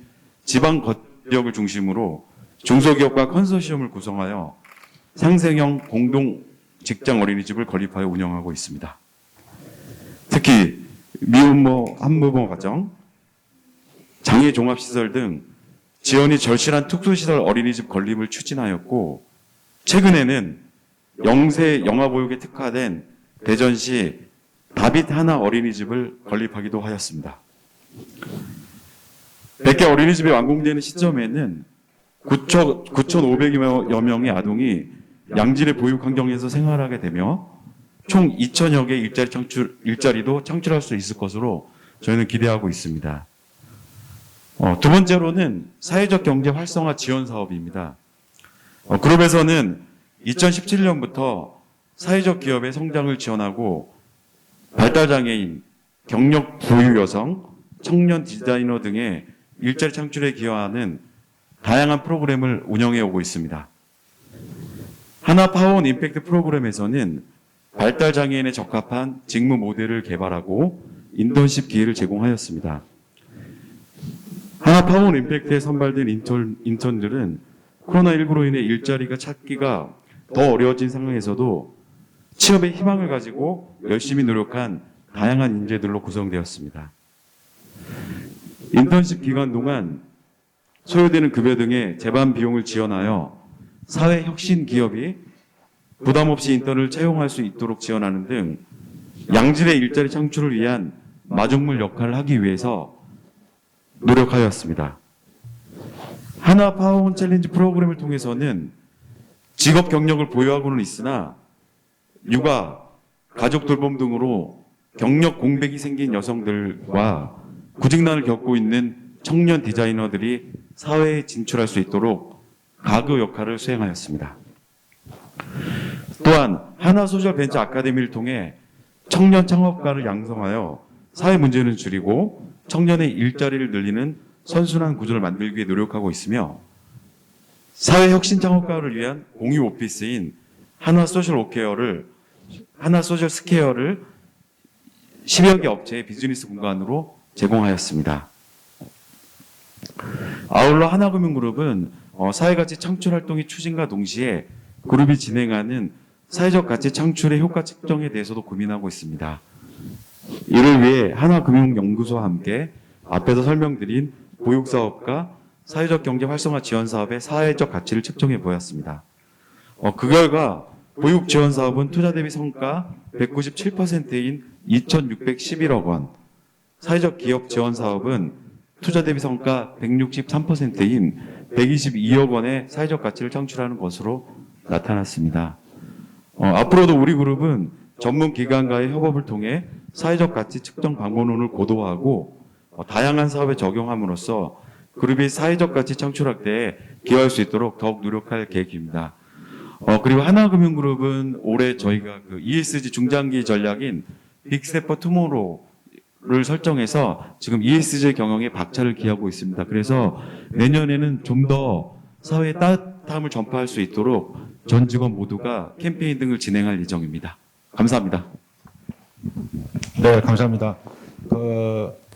지방 지역을 중심으로 중소기업과 컨소시엄을 구성하여 상생형 공동 직장 어린이집을 건립하여 운영하고 있습니다. 특히 미혼모, 한부모 가정, 장애 종합시설 등 지원이 절실한 특수시설 어린이집 건립을 추진하였고 최근에는 영세 영아보육에 특화된 대전시 다빗 하나 어린이집을 건립하기도 하였습니다. 100개 어린이집이 완공되는 시점에는 9,500여 명의 아동이 양질의 보육 환경에서 생활하게 되며 총 2,000여 개의 일자리도 창출할 수 있을 것으로 저희는 기대하고 있습니다. 두 번째로는 사회적 경제 활성화 지원 사업입니다. 그룹에서는 2017년부터 사회적 기업의 성장을 지원하고 발달장애인, 경력 부유 여성, 청년 디자이너 등의 일자리 창출에 기여하는 다양한 프로그램을 운영해 오고 있습니다. 하나 파워온 임팩트 프로그램에서는 발달장애인에 적합한 직무 모델을 개발하고 인턴십 기회를 제공하였습니다. 하나 파워온 임팩트에 선발된 인턴들은 코로나19로 인해 일자리가 찾기가 더 어려워진 상황에서도 취업의 희망을 가지고 열심히 노력한 다양한 인재들로 구성되었습니다. 인턴십 기간 동안 소요되는 급여 등의 재반 비용을 지원하여 사회혁신 기업이 부담 없이 인턴을 채용할 수 있도록 지원하는 등 양질의 일자리 창출을 위한 마중물 역할을 하기 위해서 노력하였습니다. 하나 파워온 챌린지 프로그램을 통해서는 직업 경력을 보유하고는 있으나 육아, 가족 돌봄 등으로 경력 공백이 생긴 여성들과 구직난을 겪고 있는 청년 디자이너들이 사회에 진출할 수 있도록 가교 역할을 수행하였습니다. 또한 하나소셜 벤처 아카데미를 통해 청년 창업가를 양성하여 사회 문제는 줄이고 청년의 일자리를 늘리는 선순환 구조를 만들기 위해 노력하고 있으며 사회혁신 창업가를 위한 공유 오피스인 하나소셜 스퀘어를 10여 개 업체의 비즈니스 공간으로 제공하였습니다. 아울러 하나금융그룹은 사회가치 창출 활동의 추진과 동시에 그룹이 진행하는 사회적 가치 창출의 효과 측정에 대해서도 고민하고 있습니다. 이를 위해 하나금융연구소와 함께 앞에서 설명드린 보육사업과 사회적 경제 활성화 지원 사업의 사회적 가치를 측정해 보았습니다. 그 결과 보육 지원 사업은 투자 대비 성과 197%인 2,611억 원, 사회적 기업 지원 사업은 투자 대비 성과 163%인 122억 원의 사회적 가치를 창출하는 것으로 나타났습니다. 앞으로도 우리 그룹은 전문 기관과의 협업을 통해 사회적 가치 측정 방법론을 고도화하고 다양한 사업에 적용함으로써 그룹이 사회적 가치 창출 확대에 기여할 수 있도록 더욱 노력할 계획입니다. 그리고 하나금융그룹은 올해 저희가 그 ESG 중장기 전략인 빅스텝 투모로우를 설정해서 지금 ESG 경영에 박차를 기하고 있습니다. 그래서 내년에는 좀 더 사회의 따뜻함을 전파할 수 있도록 전 직원 모두가 캠페인 등을 진행할 예정입니다. 감사합니다. 네, 감사합니다.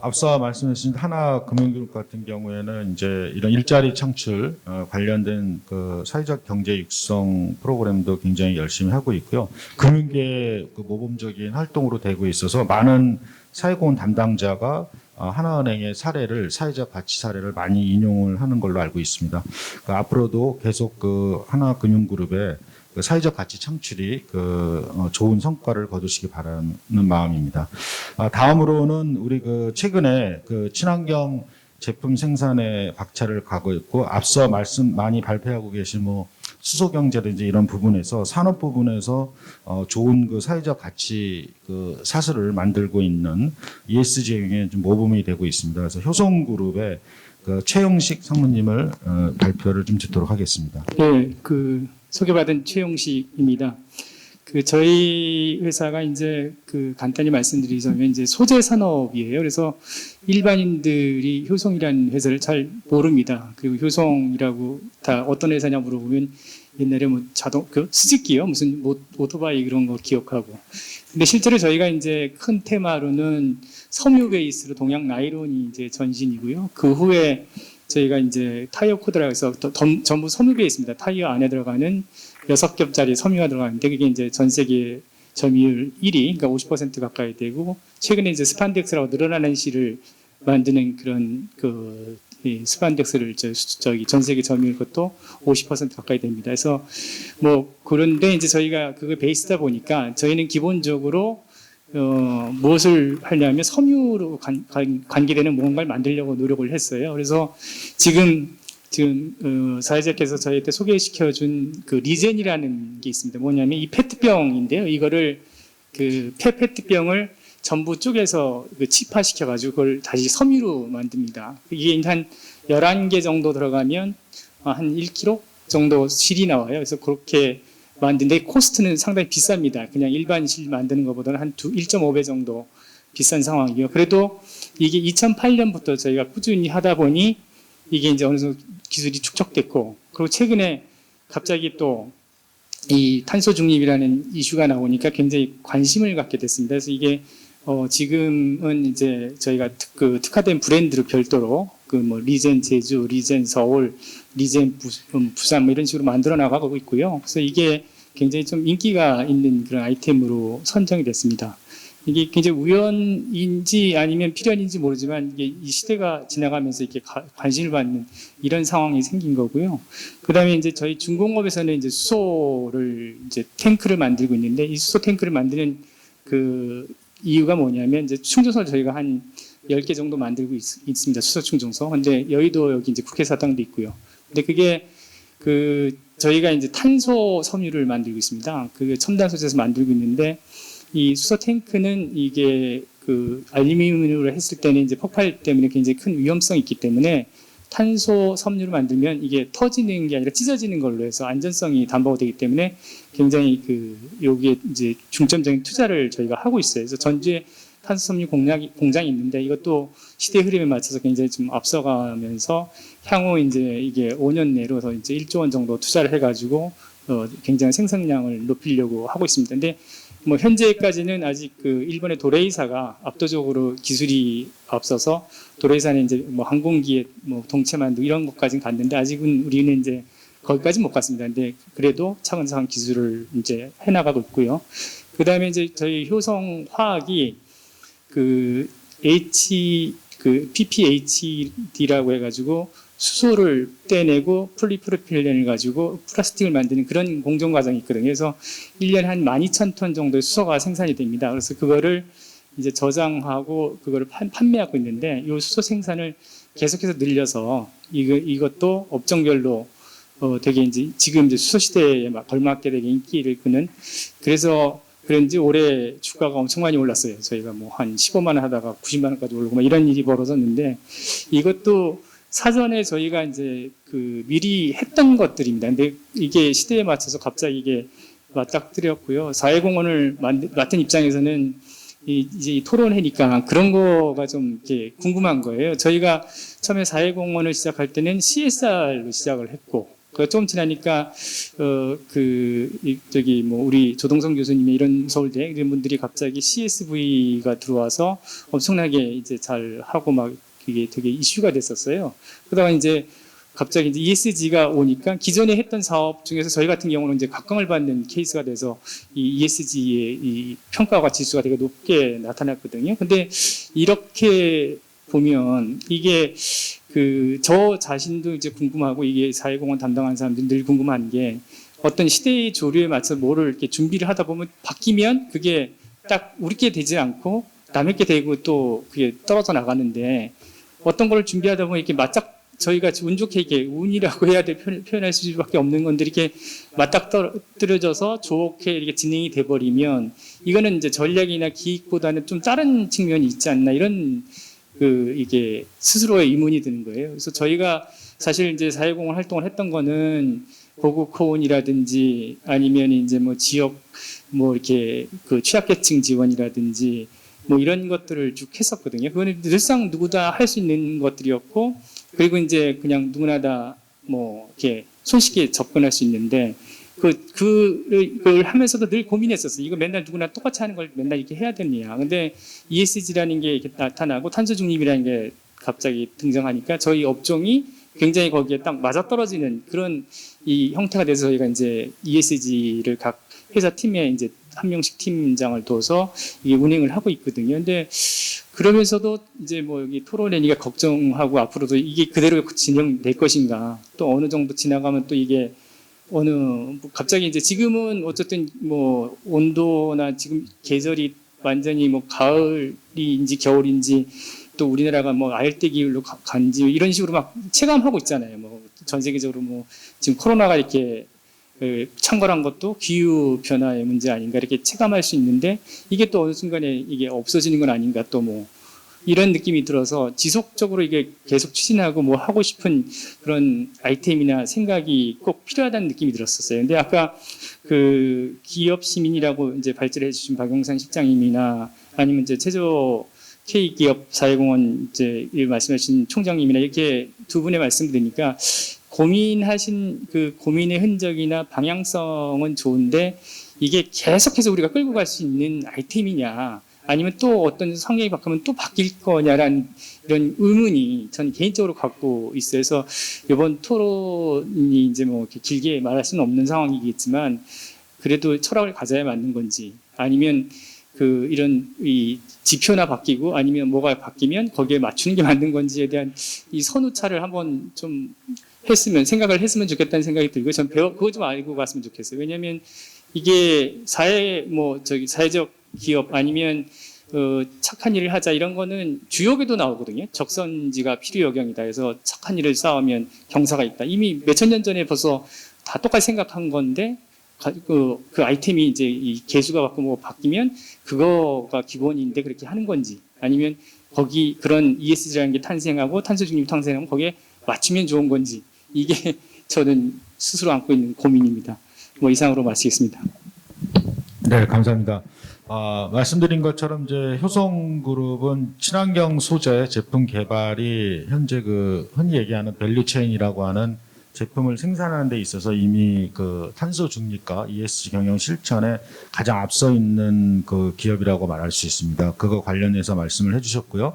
앞서 말씀하신 하나금융그룹 같은 경우에는 이제 이런 일자리 창출 관련된 그 사회적 경제 육성 프로그램도 굉장히 열심히 하고 있고요. 금융계 그 모범적인 활동으로 되고 있어서 많은 사회공헌 담당자가 하나은행의 사례를 사회적 가치 사례를 많이 인용을 하는 걸로 알고 있습니다. 앞으로도 계속 그 하나금융그룹의 그 사회적 가치 창출이 좋은 성과를 거두시기 바라는 마음입니다. 다음으로는 우리 그 최근에 그 친환경 제품 생산에 박차를 가고 있고 앞서 말씀 많이 발표하고 계신 뭐 수소 경제든지 이런 부분에서 산업 부분에서 좋은 그 사회적 가치 그 사슬을 만들고 있는 ESG에 좀 모범이 되고 있습니다. 그래서 효성그룹의 그 최영식 상무님을 발표를 좀 듣도록 하겠습니다. 네, 소개받은 최용식입니다. 저희 회사가 이제 간단히 말씀드리자면 이제 소재 산업이에요. 그래서 일반인들이 효성이라는 회사를 잘 모릅니다. 그리고 효성이라고 다 어떤 회사냐 물어보면 옛날에 뭐 스즈키요, 무슨 오토바이 그런 거 기억하고. 근데 실제로 저희가 이제 큰 테마로는 섬유 베이스로 동양 나일론이 이제 전신이고요. 그 후에 저희가 이제 타이어 코드라고 해서 전부 섬유 베이스입니다. 타이어 안에 들어가는 6겹짜리 섬유가 들어가는데 그게 이제 전 세계 점유율 1위, 그러니까 50% 가까이 되고 최근에 이제 스판덱스라고 늘어나는 실을 만드는 그런 이 스판덱스를 전 세계 점유율 것도 50% 가까이 됩니다. 그래서 뭐 그런데 이제 저희가 그게 베이스다 보니까 저희는 기본적으로 무엇을 하냐면 섬유로 관계되는 뭔가를 만들려고 노력을 했어요. 그래서 지금 사회자께서 저희한테 소개시켜준 리젠이라는 게 있습니다. 뭐냐면 이 페트병인데요. 이거를 페트병을 전부 쪼개서 치파시켜가지고 그걸 다시 섬유로 만듭니다. 이게 한 11개 정도 들어가면 한 1kg 정도 실이 나와요. 그래서 그렇게 만드는데 코스트는 상당히 비쌉니다. 그냥 일반 실 만드는 것보다는 한 1.5배 정도 비싼 상황이에요. 그래도 이게 2008년부터 저희가 꾸준히 하다 보니 이게 이제 어느 정도 기술이 축적됐고, 그리고 최근에 갑자기 또 이 탄소 중립이라는 이슈가 나오니까 굉장히 관심을 갖게 됐습니다. 그래서 이게 지금은 이제 저희가 특화된 브랜드로 별도로 리젠 제주, 리젠 서울, 리젠 부산 뭐 이런 식으로 만들어 나가고 있고요. 그래서 이게 굉장히 좀 인기가 있는 그런 아이템으로 선정이 됐습니다. 이게 굉장히 우연인지 아니면 필연인지 모르지만 이게 이 시대가 지나가면서 이렇게 관심을 받는 이런 상황이 생긴 거고요. 그 다음에 이제 저희 중공업에서는 이제 수소를 이제 탱크를 만들고 있는데 이 수소 탱크를 만드는 이유가 뭐냐면 이제 충전소를 저희가 한 10개 정도 만들고 있습니다. 수소 충전소. 근데 여의도 여기 이제 국회 사당도 있고요. 근데 그게 저희가 이제 탄소 섬유를 만들고 있습니다. 그게 첨단 소재에서 만들고 있는데 이 수소 탱크는 이게 알루미늄으로 했을 때는 이제 폭발 때문에 굉장히 큰 위험성이 있기 때문에 탄소 섬유를 만들면 이게 터지는 게 아니라 찢어지는 걸로 해서 안전성이 담보가 되기 때문에 굉장히 여기에 이제 중점적인 투자를 저희가 하고 있어요. 그래서 전주에 탄소 섬유 공장이 있는데 이것도 시대 흐름에 맞춰서 굉장히 좀 앞서가면서 향후 이제 이게 5년 내로 더 이제 1조 원 정도 투자를 해가지고 굉장히 생산량을 높이려고 하고 있습니다. 근데 뭐 현재까지는 아직 일본의 도레이사가 압도적으로 기술이 앞서서 도레이사는 이제 뭐 항공기에 뭐 동체 만들고 이런 것까지는 갔는데 아직은 우리는 이제 거기까지 못 갔습니다. 근데 그래도 차근차근 기술을 이제 해나가고 있고요. 그 다음에 이제 저희 효성화학이 PPHD라고 해가지고 수소를 떼내고 폴리프로필렌을 가지고 플라스틱을 만드는 그런 공정 과정이 있거든요. 그래서 1년에 한 12,000톤 정도의 수소가 생산이 됩니다. 그래서 그거를 이제 저장하고 그거를 판매하고 있는데 이 수소 생산을 계속해서 늘려서 이것도 업종별로 되게 이제 지금 이제 수소 시대에 걸맞게 되게 인기를 끄는 그래서 그런지 올해 주가가 엄청 많이 올랐어요. 저희가 뭐 한 15만 원 하다가 90만 원까지 오르고 이런 일이 벌어졌는데 이것도 사전에 저희가 이제 미리 했던 것들입니다. 근데 이게 시대에 맞춰서 갑자기 이게 맞닥뜨렸고요. 사회공헌을 맡은 입장에서는 이제 토론회니까 그런 거가 좀 이렇게 궁금한 거예요. 저희가 처음에 사회공헌을 시작할 때는 CSR로 시작을 했고, 그 좀 지나니까 저기 뭐 우리 조동성 교수님의 이런 서울대 이런 분들이 갑자기 CSV가 들어와서 엄청나게 이제 잘 하고 막 이게 되게 이슈가 됐었어요. 그러다가 이제 갑자기 이제 ESG가 오니까 기존에 했던 사업 중에서 저희 같은 경우는 이제 각광을 받는 케이스가 돼서 이 ESG의 이 평가가 지수가 되게 높게 나타났거든요. 근데 이렇게 보면 이게 저 자신도 이제 궁금하고 이게 사회공헌 담당하는 사람들이 늘 궁금한 게 어떤 시대의 조류에 맞춰 뭐를 이렇게 준비를 하다 보면 바뀌면 그게 딱 우리께 되지 않고 남에게 되고 또 그게 떨어져 나가는데 어떤 걸 준비하다 보면 이렇게 맞짝 저희가 운 좋게 이게 운이라고 해야 될 표현할 수밖에 없는 건데 이렇게 맞닥 떨어져서 좋게 이렇게 진행이 돼버리면 이거는 이제 전략이나 기획보다는 좀 다른 측면이 있지 않나 이런 이게 스스로의 의문이 드는 거예요. 그래서 저희가 사실 이제 사회공헌 활동을 했던 거는 보국호운이라든지 아니면 이제 뭐 지역 뭐 이렇게 취약계층 지원이라든지 뭐 이런 것들을 쭉 했었거든요. 그거는 늘상 누구나 할 수 있는 것들이었고, 그리고 이제 그냥 누구나 다 뭐 이렇게 손쉽게 접근할 수 있는데, 그걸 하면서도 늘 고민했었어요. 이거 맨날 누구나 똑같이 하는 걸 맨날 이렇게 해야 되느냐. 근데 ESG라는 게 이렇게 나타나고 탄소 중립이라는 게 갑자기 등장하니까 저희 업종이 굉장히 거기에 딱 맞아떨어지는 그런 이 형태가 돼서 저희가 이제 ESG를 각 회사 팀에 이제 한 명씩 팀장을 둬서 이게 운행을 하고 있거든요. 근데 그러면서도 이제 뭐 여기 토론회니까 걱정하고 앞으로도 이게 그대로 진행될 것인가, 또 어느 정도 지나가면 또 이게 갑자기 이제 지금은 어쨌든 뭐 온도나 지금 계절이 완전히 뭐 가을인지 겨울인지 또 우리나라가 뭐 아열대 기후로 간지 이런 식으로 막 체감하고 있잖아요. 뭐 전 세계적으로 뭐 지금 코로나가 이렇게 창궐한 것도 기후 변화의 문제 아닌가 이렇게 체감할 수 있는데 이게 또 어느 순간에 이게 없어지는 건 아닌가 또 뭐 이런 느낌이 들어서 지속적으로 이게 계속 추진하고 뭐 하고 싶은 그런 아이템이나 생각이 꼭 필요하다는 느낌이 들었었어요. 근데 아까 기업 시민이라고 이제 발제를 해주신 박용산 실장님이나 아니면 이제 최저 K기업 사회공헌 이제 말씀하신 총장님이나 이렇게 두 분의 말씀 들으니까 고민하신 고민의 흔적이나 방향성은 좋은데 이게 계속해서 우리가 끌고 갈 수 있는 아이템이냐 아니면 또 어떤 성향이 바뀌면 또 바뀔 거냐라는 이런 의문이 저는 개인적으로 갖고 있어요. 그래서 이번 토론이 이제 뭐 이렇게 길게 말할 수는 없는 상황이겠지만 그래도 철학을 가져야 맞는 건지 아니면 이런 이 지표나 바뀌고 아니면 뭐가 바뀌면 거기에 맞추는 게 맞는 건지에 대한 이 선우차를 한번 좀 생각을 했으면 좋겠다는 생각이 들고 전 그거 좀 알고 갔으면 좋겠어요. 왜냐하면 이게 사회적 기업 아니면 착한 일을 하자 이런 거는 주역에도 나오거든요. 적선지가 필요여경이다 해서 착한 일을 쌓으면 경사가 있다. 이미 몇천 년 전에 벌써 다 똑같이 생각한 건데 그 아이템이 이제 이 개수가 바뀌면 그거가 기본인데 그렇게 하는 건지 아니면 그런 ESG라는 게 탄생하고 탄소 중립이 탄생하면 거기에 맞추면 좋은 건지 이게 저는 스스로 안고 있는 고민입니다. 뭐 이상으로 마치겠습니다. 네, 감사합니다. 말씀드린 것처럼 이제 효성그룹은 친환경 소재 제품 개발이 현재 흔히 얘기하는 밸류체인이라고 하는 제품을 생산하는 데 있어서 이미 탄소 중립과 ESG 경영 실천에 가장 앞서 있는 기업이라고 말할 수 있습니다. 그거 관련해서 말씀을 해주셨고요.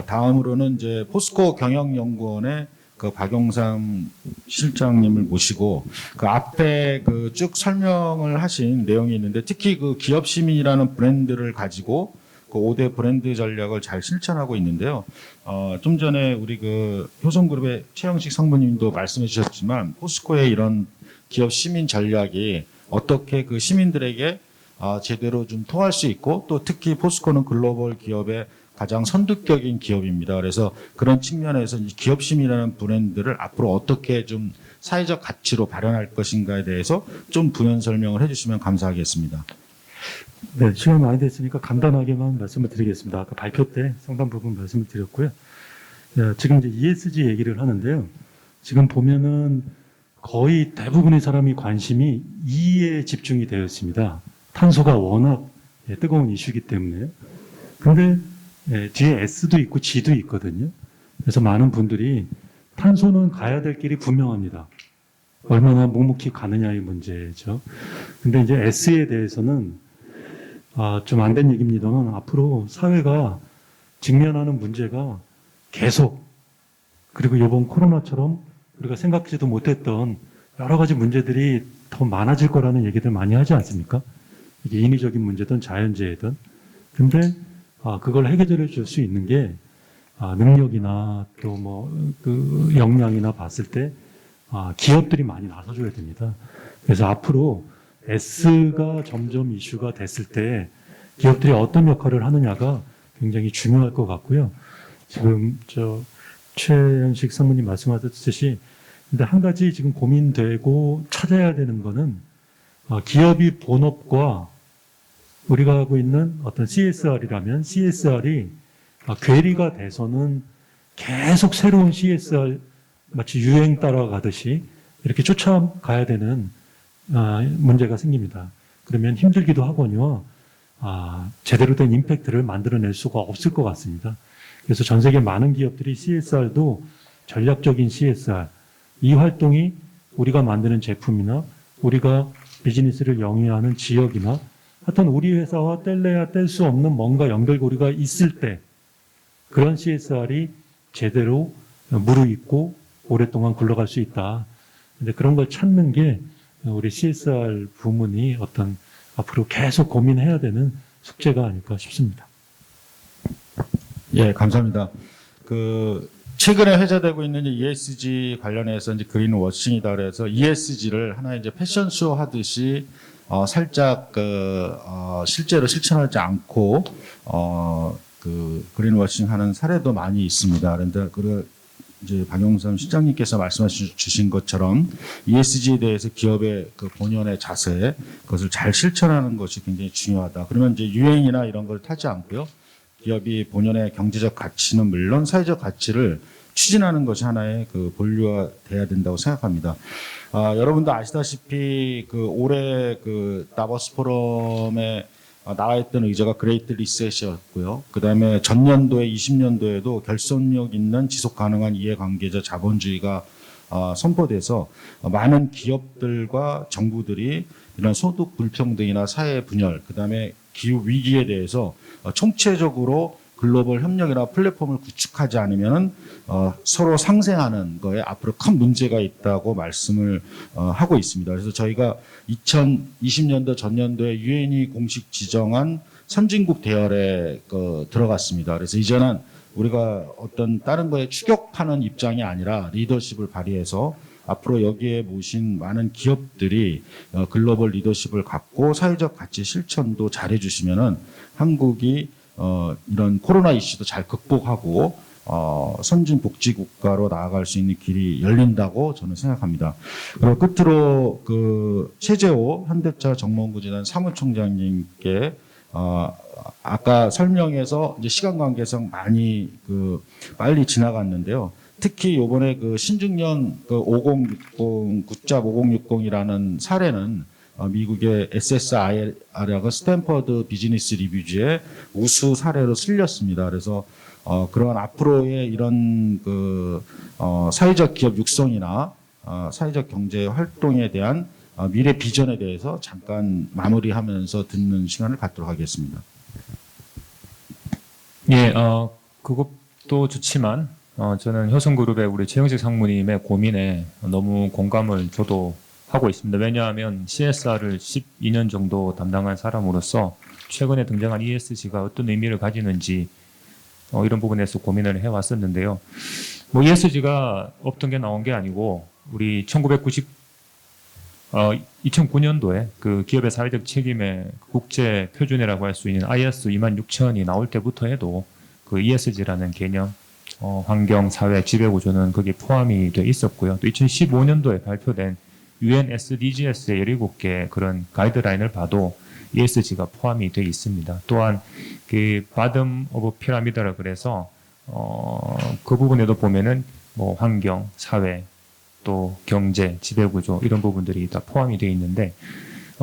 다음으로는 이제 포스코 경영연구원의 박용삼 실장님을 모시고 앞에 쭉 설명을 하신 내용이 있는데 특히 기업 시민이라는 브랜드를 가지고 5대 브랜드 전략을 잘 실천하고 있는데요. 좀 전에 우리 효성그룹의 최영식 상무님도 말씀해 주셨지만 포스코의 이런 기업 시민 전략이 어떻게 시민들에게 제대로 좀 통할 수 있고 또 특히 포스코는 글로벌 기업의 가장 선두격인 기업입니다. 그래서 그런 측면에서 기업 시민이라는 브랜드를 앞으로 어떻게 좀 사회적 가치로 발현할 것인가에 대해서 좀 부연 설명을 해주시면 감사하겠습니다. 네, 시간 많이 됐으니까 간단하게만 말씀을 드리겠습니다. 아까 발표 때 상당 부분 말씀을 드렸고요. 지금 이제 ESG 얘기를 하는데요. 지금 보면은 거의 대부분의 사람이 관심이 E에 집중이 되어 있습니다. 탄소가 워낙 뜨거운 이슈이기 때문에. 근데 뒤에 S도 있고 G도 있거든요. 그래서 많은 분들이 탄소는 가야 될 길이 분명합니다. 얼마나 묵묵히 가느냐의 문제죠. 근데 이제 S에 대해서는 좀 안 된 얘기입니다만 앞으로 사회가 직면하는 문제가 계속 그리고 이번 코로나처럼 우리가 생각지도 못했던 여러 가지 문제들이 더 많아질 거라는 얘기들 많이 하지 않습니까? 이게 인위적인 문제든 자연재해든. 근데 그걸 해결해 줄 수 있는 게 능력이나 또 뭐 그 역량이나 봤을 때 기업들이 많이 나서줘야 됩니다. 그래서 앞으로 S가 점점 이슈가 됐을 때 기업들이 어떤 역할을 하느냐가 굉장히 중요할 것 같고요. 지금 최현식 상무님 말씀하셨듯이 근데 한 가지 지금 고민되고 찾아야 되는 거는 기업이 본업과 우리가 하고 있는 어떤 CSR이라면 CSR이 괴리가 돼서는 계속 새로운 CSR 마치 유행 따라가듯이 이렇게 쫓아가야 되는 문제가 생깁니다. 그러면 힘들기도 하거니와 제대로 된 임팩트를 만들어낼 수가 없을 것 같습니다. 그래서 전 세계 많은 기업들이 CSR도 전략적인 CSR, 이 활동이 우리가 만드는 제품이나 우리가 비즈니스를 영위하는 지역이나 하여튼 우리 회사와 뗄래야 뗄 수 없는 뭔가 연결고리가 있을 때 그런 CSR이 제대로 무르익고 오랫동안 굴러갈 수 있다. 근데 그런 걸 찾는 게 우리 CSR 부문이 어떤 앞으로 계속 고민해야 되는 숙제가 아닐까 싶습니다. 예, 감사합니다. 최근에 회자되고 있는 ESG 관련해서 이제 그린 워싱이다 그래서 ESG를 하나의 이제 패션쇼 하듯이 살짝 실제로 실천하지 않고 그린 워싱 하는 사례도 많이 있습니다. 그런데 이제 박용삼 실장님께서 말씀해 주신 것처럼 ESG에 대해서 기업의 그 본연의 자세, 그것을 잘 실천하는 것이 굉장히 중요하다. 그러면 이제 유행이나 이런 걸 타지 않고요. 기업이 본연의 경제적 가치는 물론 사회적 가치를 추진하는 것이 하나의 그 본류가 돼야 된다고 생각합니다. 여러분도 아시다시피 올해 다보스 포럼에 나와 있던 의제가 그레이트 리셋이었고요. 그 다음에 전년도에 20년도에도 결속력 있는 지속 가능한 이해관계자 자본주의가 선포돼서 많은 기업들과 정부들이 이런 소득 불평등이나 사회 분열, 그 다음에 기후 위기에 대해서 총체적으로 글로벌 협력이나 플랫폼을 구축하지 않으면 서로 상생하는 거에 앞으로 큰 문제가 있다고 말씀을 하고 있습니다. 그래서 저희가 2020년도 전년도에 유엔이 공식 지정한 선진국 대열에 들어갔습니다. 그래서 이제는 우리가 어떤 다른 거에 추격하는 입장이 아니라 리더십을 발휘해서 앞으로 여기에 모신 많은 기업들이 글로벌 리더십을 갖고 사회적 가치 실천도 잘해 주시면은 한국이 이런 코로나 이슈도 잘 극복하고 선진 복지 국가로 나아갈 수 있는 길이 열린다고 저는 생각합니다. 그리고 끝으로 최재호 현대차 정몽구재단 사무총장님께 아까 설명해서 이제 시간 관계상 많이 빨리 지나갔는데요. 특히 이번에 신중년 5060 굿잡 5060이라는 사례는 미국의 SSIR하고 스탠퍼드 비즈니스 리뷰지의 우수 사례로 실렸습니다. 그래서 그런 앞으로의 이런 사회적 기업 육성이나 사회적 경제 활동에 대한 미래 비전에 대해서 잠깐 마무리하면서 듣는 시간을 갖도록 하겠습니다. 예, 그것도 좋지만 저는 효성그룹의 우리 최영식 상무님의 고민에 너무 공감을 저도 하고 있습니다. 왜냐하면 CSR을 12년 정도 담당한 사람으로서 최근에 등장한 ESG가 어떤 의미를 가지는지 이런 부분에서 고민을 해왔었는데요. ESG가 없던 게 나온 게 아니고 우리 2009년도에 그 기업의 사회적 책임의 국제 표준이라고 할 수 있는 IS 26000이 나올 때부터 해도 그 ESG라는 개념, 환경, 사회, 지배구조는 거기에 포함이 돼 있었고요. 또 2015년도에 발표된 UN SDGs의 17개 그런 가이드라인을 봐도 ESG가 포함이 돼 있습니다. 또한 그 바텀 오브 피라미드라 그래서 그 부분에도 보면은 환경, 사회, 또 경제, 지배구조 이런 부분들이 다 포함이 돼 있는데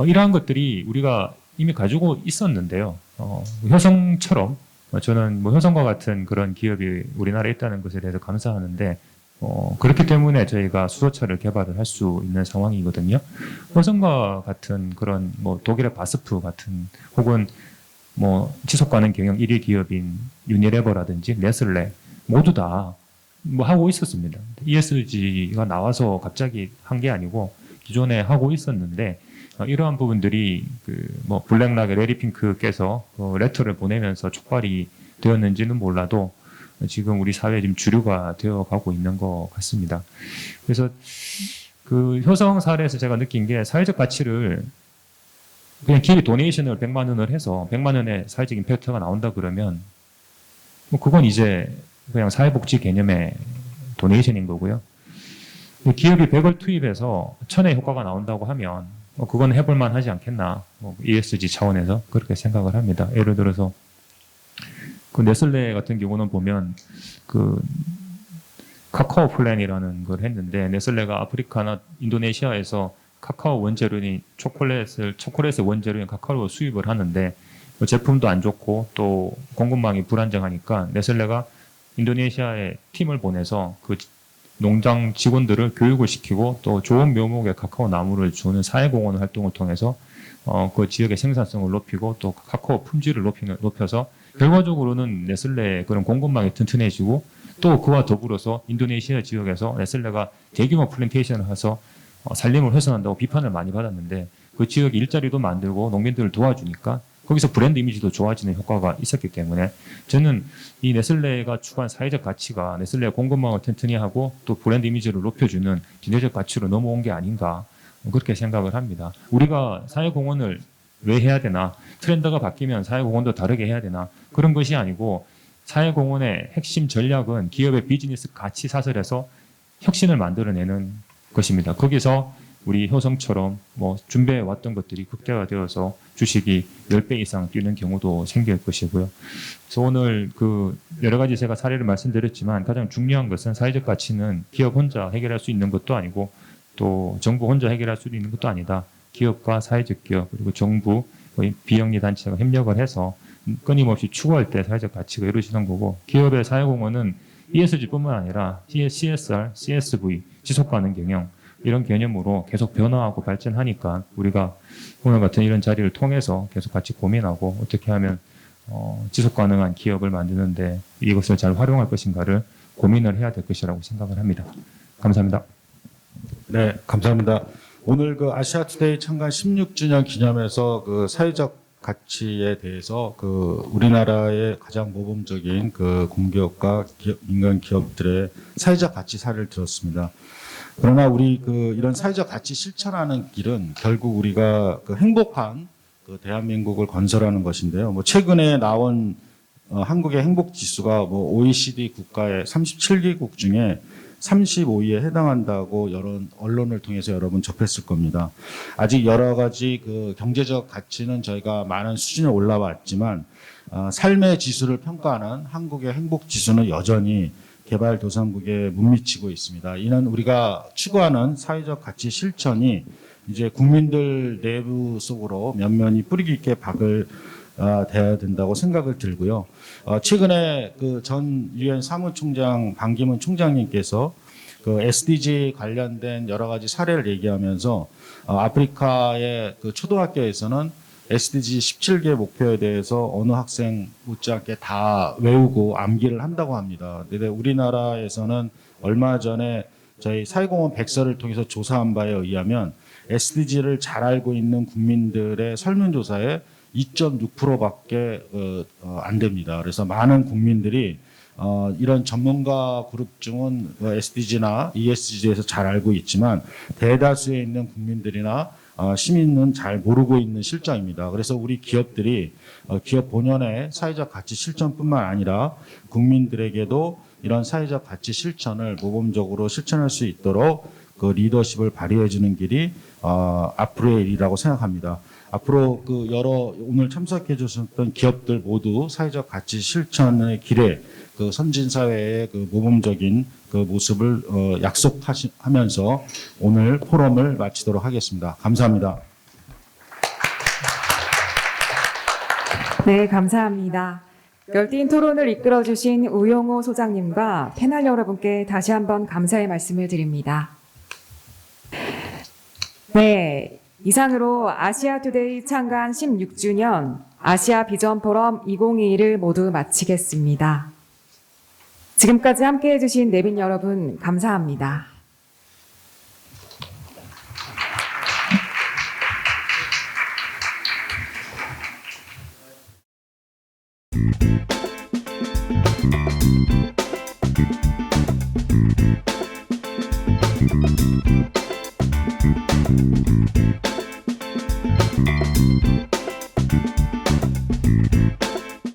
이러한 것들이 우리가 이미 가지고 있었는데요. 효성처럼 저는 효성과 같은 그런 기업이 우리나라에 있다는 것에 대해서 감사하는데 그렇기 때문에 저희가 수소차를 개발을 할 수 있는 상황이거든요. 효성과 같은 그런 뭐 독일의 바스프 같은 혹은 뭐 지속 가능 경영 1위 기업인 유니레버라든지 네슬레 모두 다 뭐 하고 있었습니다. ESG가 나와서 갑자기 한 게 아니고 기존에 하고 있었는데 이러한 부분들이 그 뭐 블랙락의 레리 핑크께서 레터를 보내면서 촉발이 되었는지는 몰라도 지금 우리 사회 지금 주류가 되어 가고 있는 것 같습니다. 그래서 그 효성 사례에서 제가 느낀 게 사회적 가치를 그냥 기업이 도네이션을 100만 원을 해서 100만 원의 사회적 임팩트가 나온다 그러면 뭐 그건 이제 그냥 사회복지 개념의 도네이션인 거고요. 기업이 100을 투입해서 1000의 효과가 나온다고 하면 그건 해볼만 하지 않겠나. ESG 차원에서 그렇게 생각을 합니다. 예를 들어서 그 네슬레 같은 경우는 보면 그 카카오 플랜이라는 걸 했는데 네슬레가 아프리카나 인도네시아에서 카카오 원재료인 초콜릿의 원재료인 카카오를 수입을 하는데 제품도 안 좋고 또 공급망이 불안정하니까 네슬레가 인도네시아에 팀을 보내서 그 농장 직원들을 교육을 시키고 또 좋은 묘목의 카카오 나무를 주는 사회공헌 활동을 통해서 그 지역의 생산성을 높이고 또 카카오 품질을 높여서 결과적으로는 네슬레의 그런 공급망이 튼튼해지고 또 그와 더불어서 인도네시아 지역에서 네슬레가 대규모 플랜테이션을 해서 산림을 훼손한다고 비판을 많이 받았는데 그 지역 일자리도 만들고 농민들을 도와주니까 거기서 브랜드 이미지도 좋아지는 효과가 있었기 때문에 저는 이 네슬레가 추구한 사회적 가치가 네슬레의 공급망을 튼튼히 하고 또 브랜드 이미지를 높여주는 기내적 가치로 넘어온 게 아닌가 그렇게 생각을 합니다. 우리가 사회공헌을 왜 해야 되나? 트렌드가 바뀌면 사회공헌도 다르게 해야 되나? 그런 것이 아니고 사회공헌의 핵심 전략은 기업의 비즈니스 가치 사설에서 혁신을 만들어내는 것입니다. 거기서 우리 효성처럼 뭐 준비해 왔던 것들이 극대화되어서 주식이 10배 이상 뛰는 경우도 생길 것이고요. 그래서 오늘 그 여러 가지 제가 사례를 말씀드렸지만 가장 중요한 것은 사회적 가치는 기업 혼자 해결할 수 있는 것도 아니고 또 정부 혼자 해결할 수 있는 것도 아니다. 기업과 사회적 기업 그리고 정부 비영리 단체가 협력을 해서 끊임없이 추구할 때 사회적 가치가 이루어지는 거고 기업의 사회공헌은 ESG뿐만 아니라 CSR, CSV, 지속가능 경영 이런 개념으로 계속 변화하고 발전하니까 우리가 오늘 같은 이런 자리를 통해서 계속 같이 고민하고 어떻게 하면 지속 가능한 기업을 만드는데 이것을 잘 활용할 것인가를 고민을 해야 될 것이라고 생각을 합니다. 감사합니다. 네, 감사합니다. 오늘 그 아시아투데이 창간 16주년 기념해서 그 사회적 가치에 대해서 그 우리나라의 가장 모범적인 그 공기업과 민간 기업들의 사회적 가치 사례를 들었습니다. 그러나 우리 그 이런 사회적 가치 실천하는 길은 결국 우리가 그 행복한 그 대한민국을 건설하는 것인데요. 뭐 최근에 나온 한국의 행복 지수가 뭐 OECD 국가의 37개국 중에 35위에 해당한다고 여러 언론을 통해서 여러분 접했을 겁니다. 아직 여러 가지 그 경제적 가치는 저희가 많은 수준에 올라왔지만 삶의 지수를 평가하는 한국의 행복 지수는 여전히 개발도상국에 못 미치고 있습니다. 이는 우리가 추구하는 사회적 가치 실천이 이제 국민들 내부 속으로 면면이 뿌리 깊게 돼야 된다고 생각을 들고요. 최근에 그 전 유엔 사무총장 반기문 총장님께서 그 SDG 관련된 여러 가지 사례를 얘기하면서 아프리카의 그 초등학교에서는 SDG 17개 목표에 대해서 어느 학생 못지않게 다 외우고 암기를 한다고 합니다. 근데 우리나라에서는 얼마 전에 저희 사회공헌 백서를 통해서 조사한 바에 의하면 SDG를 잘 알고 있는 국민들의 설문조사에 2.6%밖에 안 됩니다. 그래서 많은 국민들이 이런 전문가 그룹 중은 SDG나 ESG에서 잘 알고 있지만 대다수에 있는 국민들이나 시민은 잘 모르고 있는 실정입니다. 그래서 우리 기업들이 기업 본연의 사회적 가치 실천뿐만 아니라 국민들에게도 이런 사회적 가치 실천을 모범적으로 실천할 수 있도록 그 리더십을 발휘해 주는 길이 앞으로의 일이라고 생각합니다. 앞으로 그 오늘 참석해 주셨던 기업들 모두 사회적 가치 실천의 길에 그 선진 사회의 그 모범적인 그 모습을 약속하면서 오늘 포럼을 마치도록 하겠습니다. 감사합니다. 네, 감사합니다. 열띤 토론을 이끌어주신 우용호 소장님과 패널 여러분께 다시 한번 감사의 말씀을 드립니다. 네, 이상으로 아시아투데이 창간 16주년 아시아 비전 포럼 2021을 모두 마치겠습니다. 지금까지 함께해 주신 내빈 여러분 감사합니다.